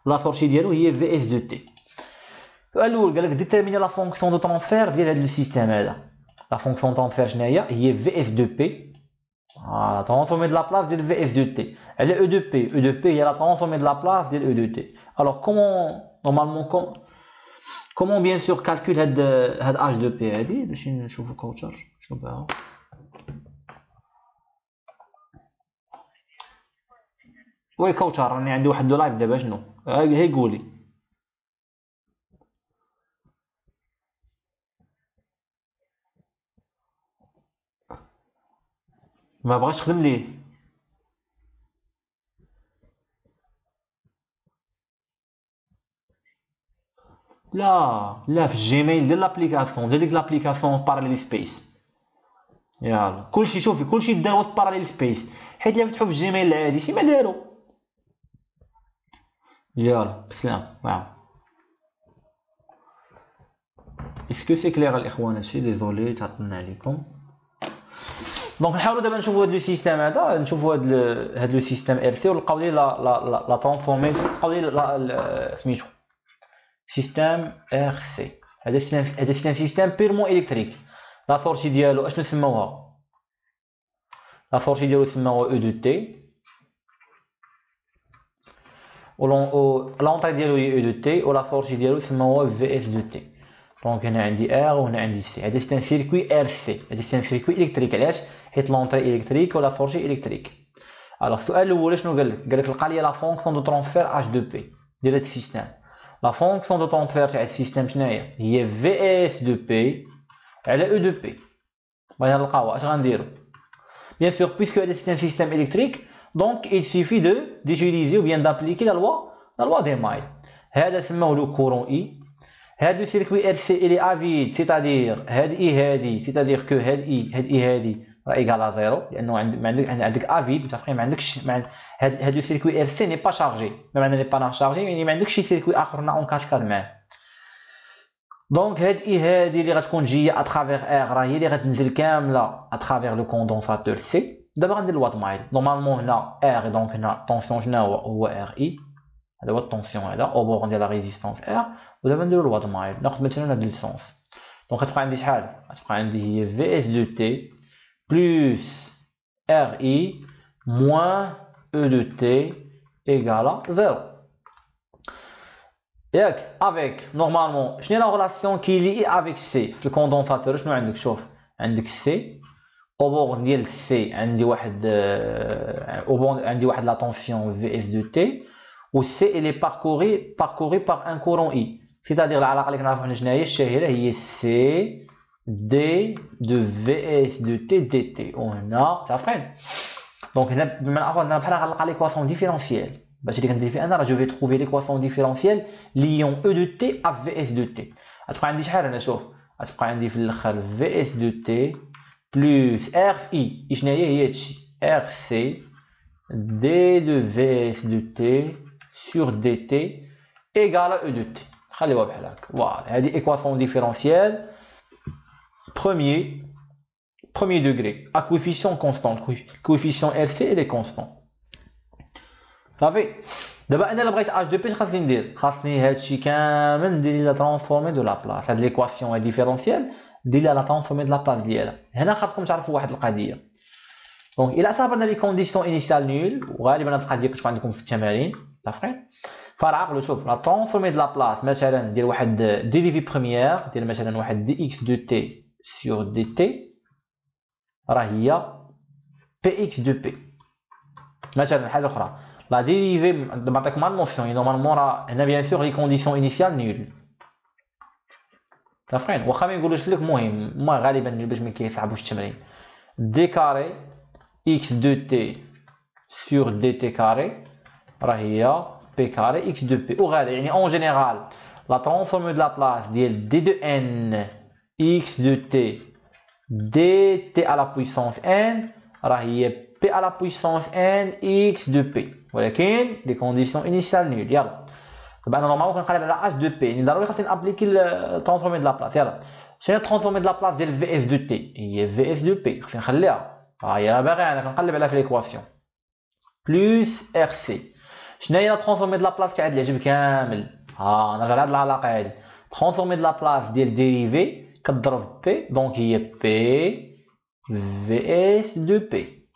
لا سورتي ديالو هي VS de T. السؤال الاول قال لك ديتيرميني لا فونكسيون دو ترانسفير ديال هذا السيستيم هذا. لا فونكسيون دو ترانسفير شنو هي VS de P transformer de la place ديال VS de T على E de P. E de P هي لا transformer de la place ديال E de T. alors comment bien sûr calcule هاد H de P هادي باش نشوفوا كوتشر شنو باغا. وي كوتشر راني عندي واحد لايف دابا شنو هي قولي. ما بغاش تخدم ليه. لا في الجيميل ديال لابليكاسيون ديال ديك لابليكاسيون باراليل سبيس. يلا كلشي شوفي كلشي دار وسط باراليل سبيس حيت الا فتحوا في الجيميل العادي شي ما داروا. يلا بسلام واو. اسكو سي كلير الاخوان هادشي ديزولي تعطلنا عليكم. دونك نحاولوا دابا نشوفوا هاد لو سيستيم هذا نشوفوا هاد لو سيستيم ار سي ونلقاو ليه لا ترانسفورمي نلقاو ليه سميتو سيستيم ار سي. هذا سيستيم بيرمون الكتريك. لا سورتي ديالو اشنو سموها؟ لا سورتي ديالو سموها او دو تي و لونطري ديالو هي او دو تي و لا سورتي ديالو سموها في اس دو تي. دونك هنا عندي ار وهنا عندي سي. هذا سي ان سيركوي ار سي. هذا سي ان سيركوي الكتريك. علاش؟ حيت لونطري الكتريك ولا سورتي الكتريك. الوغ السؤال الاول شنو قال لك؟ قال لك لقى لي لا فونكسيون دو ترانسفير اش دو بي ديال هذا السيستيم. لا فونكسيون دو ترانسفير تاع السيستيم شنو هي في اس دو بي على او دو بي. بغينا نلقاوها اش غنديرو؟ بيان سور بويسكو هذا سي ان سيستيم الكتريك دونك il suffit d'utiliser ou bien d'appliquer la loi des mailles. هذا سموه لو كورون اي. هاد لو سيركوي ار سي الي افيد سيتادير هاد اي هادي سيتادير كو هاد اي هادي راه ايكال ا زيرو لانه عندك افيد متفقين ما عندكش هاد لو سيركوي ار سي ني با شارجي ما معنى ني با شارجي يعني ما عندكش شي سيركوي اخر اون كاشكاد معاه. دونك هاد اي هادي اللي غتكون جايه اترافيغ ار راه هي اللي غتنزل كامله اترافيغ لو كوندونساتور سي. دابا غندير الوات مايل نورمالمون هنا ار دونك هنا طونسيون شنو هو ار اي هذا هو الطونسيون هذا او بور ديال لا ريزيستانس ار. ودابا نديرو الوات مايل ناخذ مثلا هاد ليسونس. دونك غتبقى عندي شحال؟ غتبقى عندي هي في اس دو تي بلس ار اي موان او دو تي ايكالا زيرو ياك افيك نورمالمون شنو هي لا ريلاسيون كي لي افيك سي في الكوندونساتور؟ شنو عندك؟ شوف عندك سي او بور ديال سي عندي واحد عندي واحد لا طونسيون في اس دو تي و سي il est parcouru par un courant I. c'est-à-dire العلاقه اللي كنعرفوا حنا شنو هي الشهيره هي سي دي دو في اس دو تي دي تي. وهنا متفقين؟ دونك هنا بمعنى اخر انا بحال غنلقى ليكواسيون ديفيرونسييل باش اللي كندير فيه انا راه جو في تروفي ليكواسيون ديفيرونسييل ليون او دو تي ا في اس دو تي. غتبقى عندي شحال هنا؟ شوف غتبقى عندي في الاخر في اس دو تي بلس ار في اي شنو هي هادشي ار سي دي دو في اس دو تي sur dt égale à e de t. خليوها بحال هكا. فوالا هذه ايكواسيون ديفيرونسيال premier degré à coefficient constant. coefficient RC il est constant. صافي دابا انا الا بغيت اش دو بي خاصني ندير؟ خاصني هادشي كامل ندير لا ترانسفورمي دو لا بلاص. هاد ليكواسيون ديفيرونسيال دير لا ترانسفورمي دو لا بلاص ديالها. هنا خاصكم تعرفوا واحد القضيه. دونك الى اعتبرنا لي كونديسيون انيشيال نول وغالبا هاد القضيه كتكون عندكم في التمارين متفقين؟ فراه عقلوا شوف لا ترانسفورمي دو لا بلاص مثلا ديال واحد ديريفي بروميير ديال مثلا واحد دي اكس دو تي سور دي تي راه هي بي اكس دو بي. مثلا حاجه اخرى لا ديريفي نعطيكم مع النوسيون نورمالمون راه هنا بيان سور لي كونديسيون انيشيال نول متفقين؟ واخا ما نقولوش لك المهم ما غالبا باش ما كيصعبوش التمرين دي كاري x de t sur dt carré راه هي p carré x de p. وغادا يعني en général la transformée de la place ديال d de n x de t dt à la puissance n راه هي p à la puissance n x de p. ولكن les conditions initiales nulles. يلا طبعا نورمالمون كنقلب على h de p يعني ضروري خاصني ابليكي الترانسفورمي د لا بلاص. يلا شنو ترانسفورمي دو لا بلاس ديال في اس دو تي؟ هي في اس دو بي، خصني نخليها، ها هي باغي انا كنقلب عليها في ليكواسيون بلوس ار سي. شنو هي ترانسفورمي دو لا بلاس تاع هاد العجب كامل؟ ها انا غير هاد العلاقه هادي، ترانسفورمي دو لا بلاس ديال ديريفي كتضرب بي، دونك هي بي في اس دو بي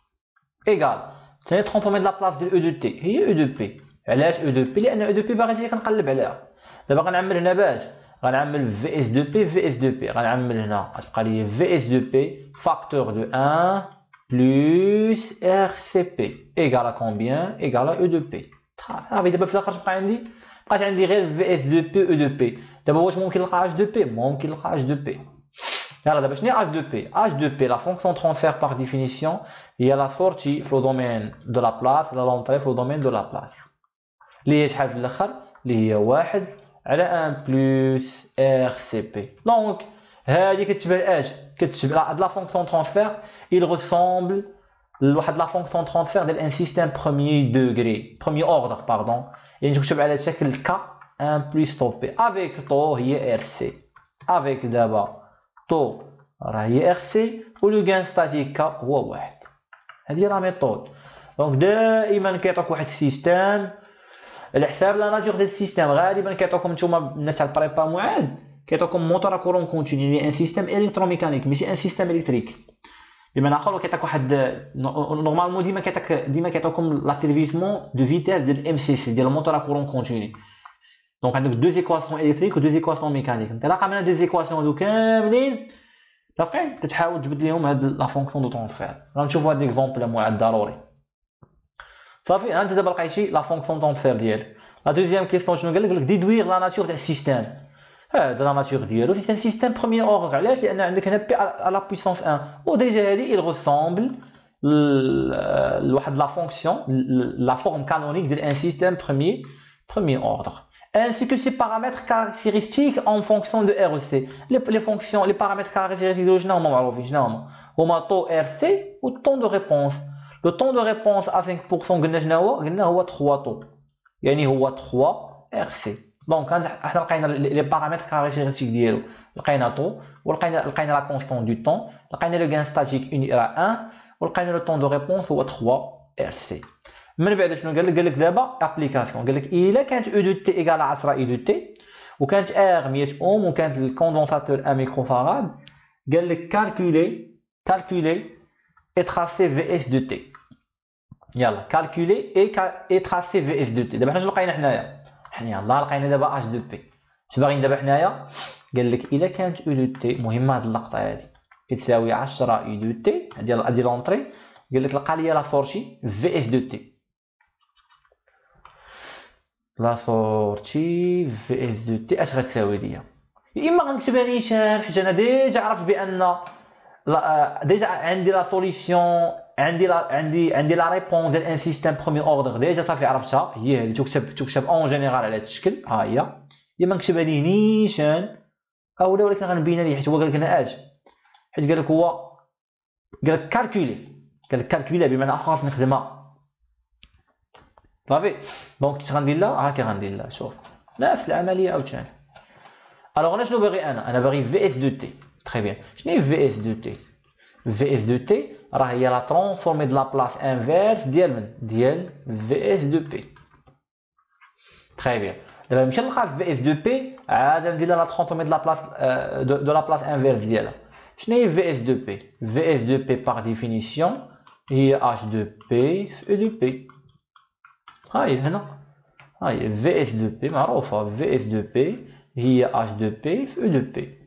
ايكال شنو هي ترانسفورمي دو لا بلاس ديال او دو تي؟ هي او دو بي. علاش او دو بي؟ لان او دو بي باغي كنقلب عليها. دابا غنعمل هنا باش غنعمل في اس دو بي في اس دو بي، غنعمل هنا غتبقى لي في اس دو بي فاكتور دو 1 بلس ار سي بي ايكال ا كومبيان؟ ايكال ا او دو بي. صافي دابا في الاخر بقات عندي غير في اس دو بي او دو بي. دابا واش ممكن نلقى اش دو بي؟ ممكن نلقى اش دو بي. يلا دابا شنو هي اش دو بي؟ اش دو بي لا فونكسيون ترانسفير باغ ديفينيسيون هي لا سورتي في لو دومين دو لا بلاس لا لونطري في لو دومين دو لا بلاس اللي هي شحال في الاخر؟ اللي هي 1 على 1 بلس ار سي بي. دونك هذه كتشبه اش؟ كتشبه هاد لا فونكسيون ترانسفير il ressemble لواحد لا فونكسيون ترانسفير ديال ان سيستيم بروميير دوغري بروميير اوردر باردون، يعني تكتب على شكل كا 1 بلس طو بي افيك طو هي ار سي افيك دابا طو راه هي ار سي ولو غان ستاتيك هو واحد. هذه لا ميثود. دونك دائما كيعطيك واحد السيستيم على حساب لا ناتور ديال السيستيم. غالبا كيعطيكم نتوما الناس تاع البريبا معاد كيعطيكم موتور كورون كونتينيو يعني ان سيستيم الكتروميكانيك ماشي ان سيستيم الكتريك. بمعنى اخر كيعطيك واحد نورمالمون ديما كيعطيكم لا سيرفيسمون دو فيتاس ديال ام سي سي ديال الموتور كورون كونتينيو. دونك عندك دو زيكواسيون الكتريك ودو زيكواسيون ميكانيك. انطلاقا من هاد دو زيكواسيون هادو كاملين فاهمين تتحاول تجبد لهم هاد لا فونكسيون دو ترانسفير. غنشوفوا هاد ليكزومبل معاد ضروري. صافي انت دابا لقيتي لا فونكسيون ترانسفير ديالك. لا دوزيام كيسيون شنو قال لك؟ ديدوير لا ناتور تاع السيستيم. هذا لا ناتور ديالو سي ان سيستيم بروميير اوردر. علاش؟ لان عندك هنا بي على لا بويسونس 1 وديجا هادي il ressemble لواحد لا فونكسيون لا فورم كانونيك ديال ان سيستيم بروميير اوردر ainsi que ses paramètres caractéristiques en fonction de RC. les fonctions les paramètres caractéristiques ديالو شنو هما معروفين؟ شنو هما طو RC و الطون دو ريبونس. لو طون دو ريبونس ا 5% قلنا شنو هو؟ قلنا هو 3 طو، يعني هو 3 RC. دونك احنا لقينا لي بارامتر كاركتيرستيك ديالو، لقينا طو ولقينا لا كونستون دو طون، لقينا لو غان ستاتيك اوني راه 1 ولقينا لو طون دو ريبونس هو 3 RC. من بعد شنو قال لك؟ قال لك دابا ابليكاسيون. قال لك الا كانت او دو تي ايكال 10 اي دو تي وكانت ار 100 اوم وكانت الكوندونساتور 1 ميكروفاراد، قال لك كالكولي et tracer VS de T. يلا calculer et tracer VS de T. دابا حنا شنو لقينا حنايا؟ حنا يلاه لقينا دابا اش دو بي. اش باغيين دابا حنايا؟ قال لك الا كانت او دو تي، مهمه هاد اللقطه هادي، تساوي 10 اي دو تي، هادي لونطري. قال لك لقى لي لا سورتي في اس دو تي. لا سورتي في اس دو تي اش غتساوي ليا؟ يا اما غنكتبها نيشان حيت انا ديجا عرفت بان ديجا عندي لا سوليسيون، عندي لا ريبونس ديال ان سيستيم بروميير اوردر ديجا صافي عرفتها، هي هذه تكتب اون جينيرال على هذا الشكل. ها هي يا اما نكتبها ليه نيشان اولا، ولكن غنبينها ليه حيت هو قال لك هنا اش، حيت قال لك هو قال لك كالكولي بمعنى اخر خاص نخدمها. صافي دونك كي غندير لها هاكي غندير لها، شوف نفس العمليه عاوتاني. الوغ انا شنو باغي؟ انا باغي في اس دو تي. تري بيان. شنو هي في اس دو تي؟ في اس دو تي راه هي لا ترانسفورمي د لا بلاس انفيرس ديال من؟ ديال في اس دو بي. تري بيان. دابا نمشي نلقى في اس دو بي عاد ندير لها لا ترانسفورمي د لا بلاس دو لا بلاس انفيرس ديالها. شنو هي في اس دو بي؟ في اس دو بي باغ ديفينيسيون هي اش دو بي في او دو بي. هاي هنا هاي في اس دو بي معروفه، في اس دو بي هي اش دو بي في او دو بي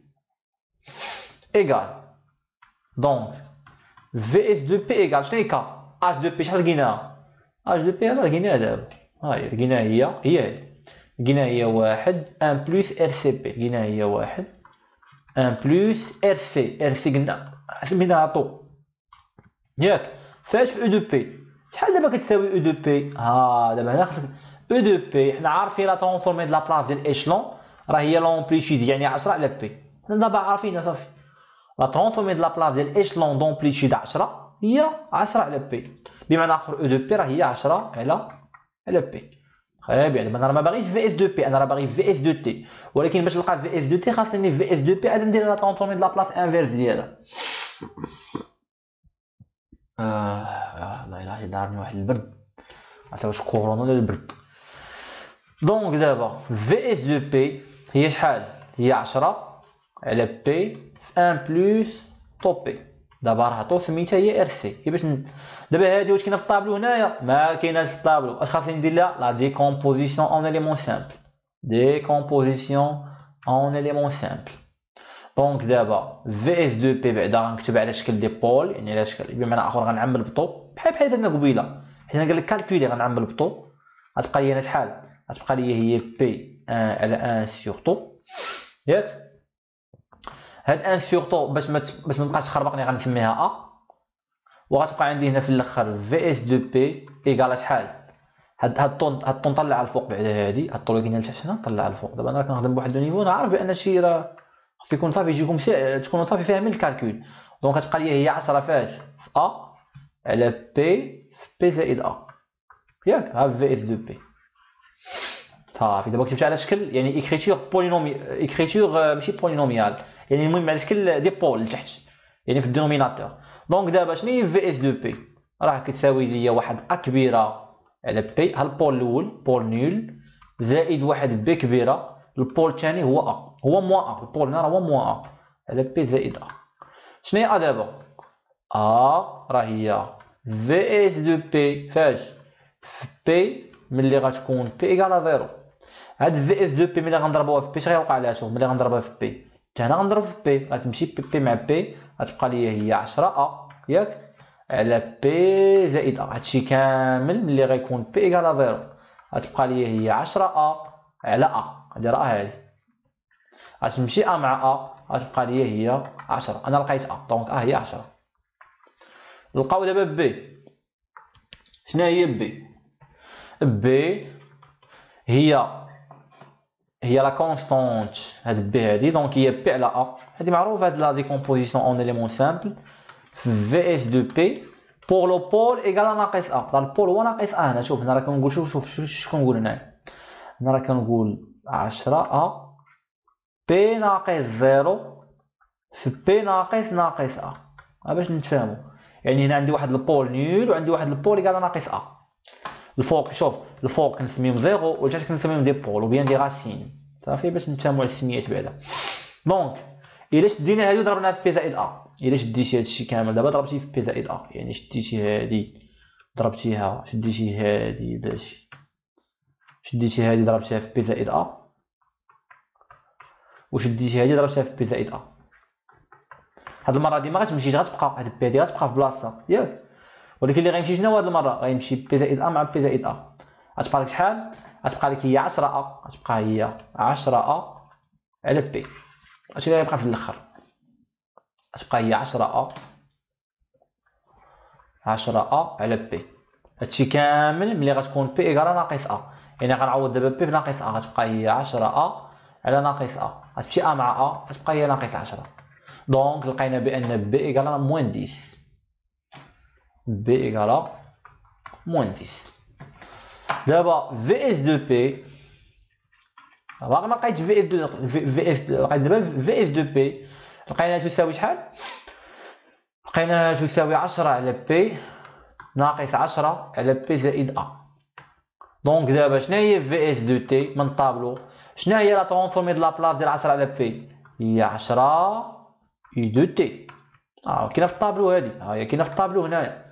ايكال. دونك في اس دو بي ايكال شنو هي كا؟ اش دو بي شحال لقيناها؟ اش دو بي هذا لقيناها دابا، هاي لقيناها هي هذه، لقيناها هي 1 1 بلس ار سي بي، لقيناها هي 1 1 بلس ار سي قلنا سميناها طو ياك فاش في او دو بي. شحال دابا كتساوي او دو بي؟ ها دابا هنا خاصك او دو بي، حنا عارفين لا ترانسفورمي د لا بلاص ديال ايشلون راه هي لومبليتود يعني 10 على بي، حنا دابا عارفينها صافي. لا ترانسفورمي د لا بلاص ديال ايشلون دومبليتود 10 هي 10 على بي، بمعنى اخر او دو بي راه هي 10 على بي. خير بيان. دابا انا راه ما باغيش في اس دو بي، انا راه باغي في اس دو تي، ولكن باش نلقى في اس دو تي خاصني في اس دو بي عاد ندير لا ترانسفورمي د لا بلاص انفيرس ديالها. لا اله الا الله، واحد البرد، عرفتي واش كورونا ولا البرد. دونك دابا في اس دو بي هي شحال؟ هي 10 على بي في 1 بلس طو بي. دابا راه عطو سميتها هي ار سي. كيفاش دابا هادي واش كاينه في الطابلو هنايا؟ ما كايناش في الطابلو. اش خاصني ندير لها؟ لا ديكومبوزيسيون اون اليمون سامبل. ديكومبوزيسيون اون اليمون سامبل. دونك دابا في اس دو بي بعدا غنكتب على شكل دي بول، يعني على شكل بمعنى اخر غنعمل بطو بحال حيت قبيله حنا قال لك كالكولي غنعمل بطو. غتبقى لي انا شحال؟ غتبقى لي هي بي 1 على 1 سور طو، ياك؟ هاد 1 سور طو باش ما تبقاش تخربقني غنسميها ا، وغتبقى عندي هنا في الاخر في اس دو بي ايكال شحال؟ هاد الطون نطلع على الفوق بعدا، هادي هاد الطون اللي كاينه لتحت هنا نطلع على الفوق. دابا انا كنخدم بواحد النيفو، انا عارف بان هادشي راه خصو يكون صافي يجيكم تكونوا صافي فاهمين الكالكول. دونك غتبقى لي هي 10 فاش؟ في ا على بي في بي زائد ا، ياك؟ ها في اس دو بي صافي. دابا كتبت على شكل يعني اكريتور بولينومي، اكريتور ماشي بولينوميال، يعني المهم على شكل دي بول لتحت يعني في الدينوميناتور. دونك دابا شنو هي في اس دو بي؟ راه كتساوي ليا واحد ا كبيره على بي، ها البول الاول بول نول، زائد واحد بي كبيره، البول الثاني هو ا، هو موان ا، البول هنا راه هو موان ا على بي زائد ا. شنو هي ا دابا؟ ا راه هي في اس دو بي فاش؟ في بي ملي غتكون بي ايكال زيرو. هاد في اس دو بي ملي غنضربوها في بي اش غيوقع لها؟ شوف ملي غنضربها في بي، حتى هنا غنضرب في بي، غتمشي بي مع بي، غتبقى ليا هي 10 ا، ياك؟ على بي زائد ا. هادشي كامل ملي غيكون بي ايكال زيرو غتبقى ليا هي 10 ا على ا. هادي راه هادي غتمشي ا مع ا غتبقى ليا هي 10. انا لقيت ا، دونك ا هي 10. نلقاو دابا بي. شنو هي بي؟ بي هي لا كونستانت، هاد بي هادي، دونك هي بي على ا، هادي معروفه هاد لا ديكومبوزيسيون اون اليمون سامبل في اس دو بي بور لو بول ايكال ناقص ا. راه البول هو ناقص ا هنا. شوف هنا راه كنقول، شوف كنقول هنا راه كنقول 10 ا بي ناقص زيرو في بي ناقص ا. باش نتفاهموا يعني هنا عندي واحد البول نول وعندي واحد البول ايكال ناقص ا. الفوق شوف الفوق كنسميهم زيرو والتحت كنسميهم دي بول وبيان دي غاسين، صافي باش نتفاهموا على السميات بعدا. دونك الا شدينا هادي وضربناها في بي زائد ا، الا شديتي هادشي كامل دابا ضربتيه في بي زائد ا، يعني شديتي هادي ضربتيها، شديتي هادي بلاتي، شديتي هادي ضربتيها في بي زائد ا، وشديتي هادي ضربتيها في بي زائد ا. هاد المره هادي ما غتمشيش، غتبقى هاد بي هادي غتبقى في بلاصتها، ياك؟ ولكن اللي غيمشي شنو هو هاد المره؟ غيمشي بي زائد ا مع بي زائد ا. غتبقى لك شحال؟ غتبقى لك هي 10 ا، غتبقى هي 10 ا على بي. هادشي اللي غيبقى في الاخر، غتبقى هي 10 ا 10 ا على بي. هادشي كامل ملي غتكون بي ايكال ناقص ا، يعني غنعوض دابا بي بناقص ا، غتبقى هي 10 ا على ناقص ا، غتمشي ا مع ا غتبقى هي ناقص 10. دونك لقينا بان بي ايكال موان 10، بي ايكال موان 10. دابا في اس دو بي باقي ما لقيتش في اس دو لقيت دابا في اس دو بي لقيناها تساوي شحال؟ لقيناها تساوي 10 على بي ناقص 10 على بي زائد ا. دونك دابا شنو هي في اس دو تي من الطابلو؟ شنو هي لا ترونسفورمي د لا بلاص ديال 10 على بي؟ هي 10 اي دو تي. كاينه في الطابلو هادي، ها هي كاينه في الطابلو هنايا،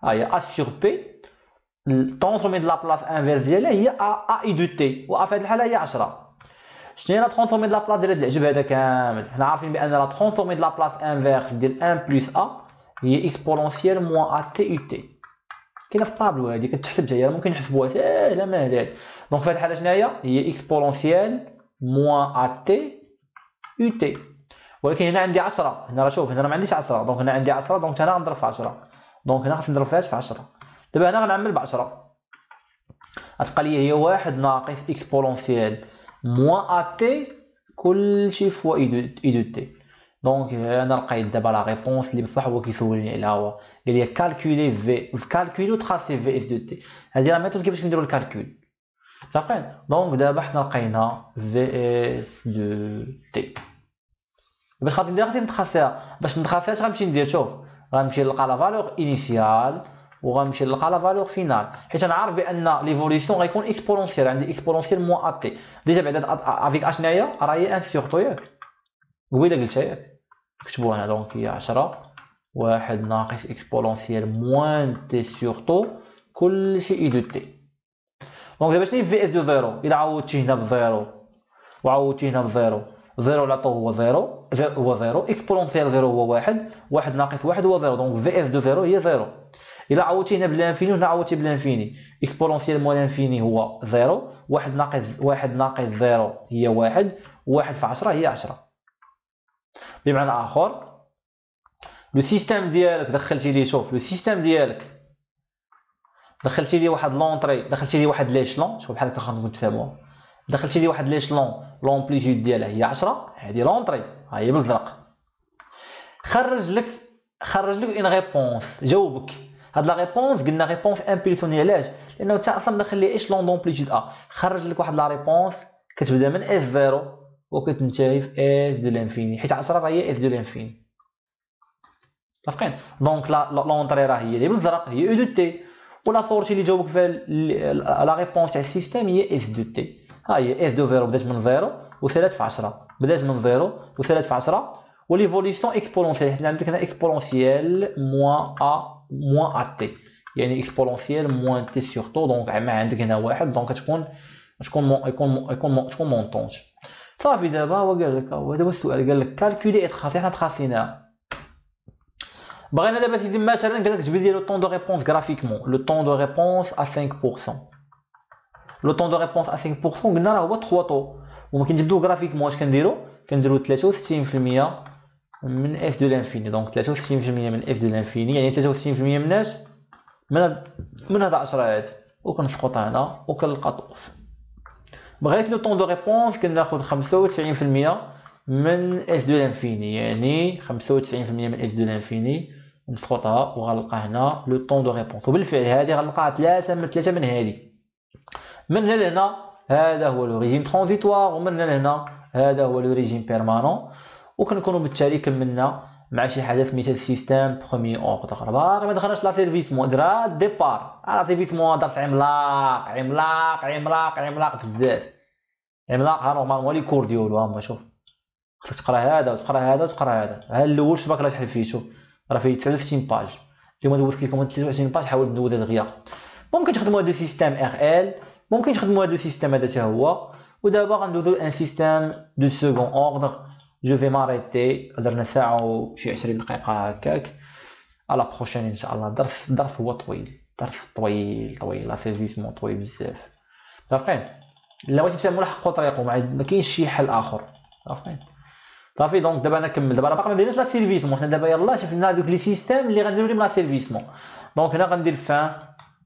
ها هي ا سور بي الترونسفورمي د لا بلاص انفيرس ديالها هي ا اي دو تي، و ا في هاد الحاله هي 10. شنو هي لا ترونسفورمي د لا بلاص ديال هاد العجب هذا كامل؟ حنا عارفين بان لا ترونسفورمي د لا بلاص انفيرس ديال 1 بلس ا هي اكسبونونسيال موان ا تي يو تي. كاينه في الطابلو هادي كتحسب حتى هي، ممكن نحسبوها ساهله ماهله. دونك في هاد الحاله شنو هي اكسبونونسيال موان ا تي يو تي. ولكن هنا عندي 10، هنا راه شوف هنا راه ما عنديش 10، دونك هنا عندي 10، دونك هنا غنضرب في 10، دونك هنا خصني نضرب فيها في 10. دابا هنا غنعمل ب 10، غتبقى لي هي 1 ناقص اكسبونونسيال موان ا تي كلشي فوا اي دو تي. دونك انا لقيت دابا لا ريبونس اللي بصح هو كيسولني عليها، هو قال لي كالكولي في كالكولي وتخاصي في اس دو تي. هذه لا ميثود كيفاش كنديروا الكالكول. متفقين؟ دونك دابا حنا لقينا في اس دو تي. باش خاطر ندير خاصني نتخاسيها، باش نتخاسيها اش غنمشي ندير؟ شوف غنمشي نلقى لا فالور انيسيال وغنمشي نلقى لا فالور فينال، حيت انا عارف بان ليفوليسيون غيكون اكسبونونسيال، عندي اكسبونونسيال موان ا تي. ديجا بعدا افيك اشناهي راه هي 1 سور طو ياك، قبيله قلتها ياك، كتبوها هنا. دونك هي 10 واحد ناقص اكسبونونسيال موان تي سور طو كلشي اي دو تي. دونك دابا شنو هي في اس دو زيرو؟ الا عوضتي هنا بزيرو وعوضتي هنا بزيرو، زيرو اللي عطوه هو زيرو، هو زيرو، اكسبونونسيال زيرو هو واحد، واحد ناقص واحد هو زيرو، دونك في اس دو زيرو هي زيرو. الا عوضتي هنا بالانفيني وهنا عوضتي بالانفيني، اكسبونونسيال موان انفيني هو زيرو، واحد ناقص زيرو هي واحد، واحد في 10 هي 10. بمعنى اخر لو سيستيم ديالك دخلتي ليه، شوف لو سيستيم ديالك دخلتي ليه واحد لونطري، دخلتي ليه واحد ليشلون، شوف بحال هكا خاصكم تفهموها، دخلتي ليه واحد ليشلون لومبليتود ديالها هي 10، هذه لونطري ها هي بالزرق. خرج لك اون ريبونس، جاوبك هاد لا ريبونس، قلنا ريبونس امبيرسوني. علاش؟ لانه انت اصلا داخل ليه ايشلون دومبليتود ا، خرج لك واحد لا ريبونس كتبدا من اس 0 وكتنتهي في اس دو لانفيني، حيت 10 هي اس دو لانفيني. متفقين؟ دونك لا لونطري راه هي اللي بالزرق هي او دو تي، ولا صورتي اللي جاوبك فيها لا ريبونس تاع السيستيم هي اس دو تي. ها هي اس دو 0 بدات من 0 و3 في 10، بدات من 0 و3 في 10، وليفوليسيون اكسبونونسيال، حنا عندك هنا اكسبونونسيال موان ا تي، يعني اكسبونونسيال موان تي سور طو، دونك ما عندك هنا واحد، دونك تكون مونطونج. صافي دابا هو قال لك، هو دابا السؤال قال لك كالكولي ات خاصي، حنا تخاصينها. بغينا دابا سيدي مثلا قال لك جبد لي لو طون دو ريبونس غرافيكمون، لو طون دو ريبونس ا 5%. لو طون دو ريبونس ا 5% قلنا راه هو 3 طو، وما كنجبدوه غرافيكمون. اش كنديرو؟ كنديرو 63% من اف دو لانفيني، دونك 63% من اف دو لانفيني يعني 63% من اش؟ من هذا 10 هادي، وكنسقط هنا وكنلقى طوف. بغيت لو طون دو ريبونس كناخذ 95% من اس دو لانفيني، يعني 95% من اس دو لانفيني نسقطها وغنلقى هنا لو طون دو ريبونس. وبالفعل هذه غنلقاها 3 من هذه. من هنا لهنا هذا هو لو ريجيم ترانزيتوار، ومن هنا لهنا هذا هو لو ريجيم بيرمانون. وكنكونوا بالتالي كملنا مع شي حاجه سميتها السيستيم بروميي اوردر. باقي ما دخلناش لا سيرفيسمون، درا ديبار لا سيرفيسمون، درس عملاق بزاف، عملاق. ها نورمالمون لي كور ديالو هما، شوف خصك تقرا هذا وتقرا هذا وتقرا هذا. ها الاول شباك راه تحل فيه، شوف راه فيه 69 باج، اليوم دوزت لكم 23 باج، حاولت ندوز دغيا. ممكن تخدموا هادو سيستيم ار ال، ممكن تخدموا هادو سيستيم هذا حتى هو. ودابا غندوزو ان سيستيم دو سكون اوردر. جو في ماريتي، درنا ساعه وشي 20 دقيقه هكاك. على بروشين ان شاء الله. درس هو طويل، درس طويل، لا سيرفيسمون طويل بزاف. عارفين الا بغيتي تفهموا لحقوا طريقو، ما كاينش شي حل اخر. عارفين صافي. دونك دابا انا كمل، دابا باقي ما بديناش لا سيرفيسمون، حنا دابا يلاه شفنا دوك لي سيستيم اللي غنديرو لهم لا سيرفيسمون. دونك هنا غندير فان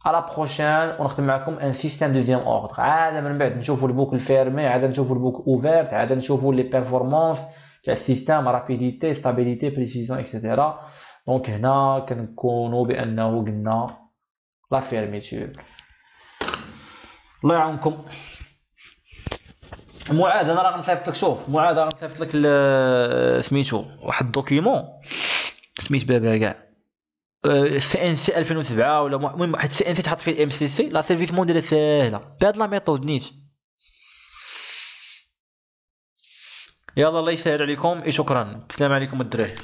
على بروشين ونخدم معكم ان سيستيم دوزيام اوردر. عاد من بعد نشوفوا البوك فيرمي، عاد نشوفوا البوك اوفيرت، عاد نشوفوا لي بيرفورمانس تاع السيستيم، رابيديتي، ستابيليتي، بريسيزون اكسيتيرا. دونك هنا كنكونوا بانه قلنا لا فيرميتور. الله يعاونكم. معاد انا راه غنصيفط لك، شوف معاد راه غنصيفط لك سميتو واحد الدوكيمون سميت بابا كاع سي ان سي 2007 ولا المهم واحد سي ان سي تحط فيه الام سي سي. لا سيرفيس موديل ساهله بهاد لا ميثود نيت. يلا الله يسهل عليكم. شكرا. السلام عليكم الدراري.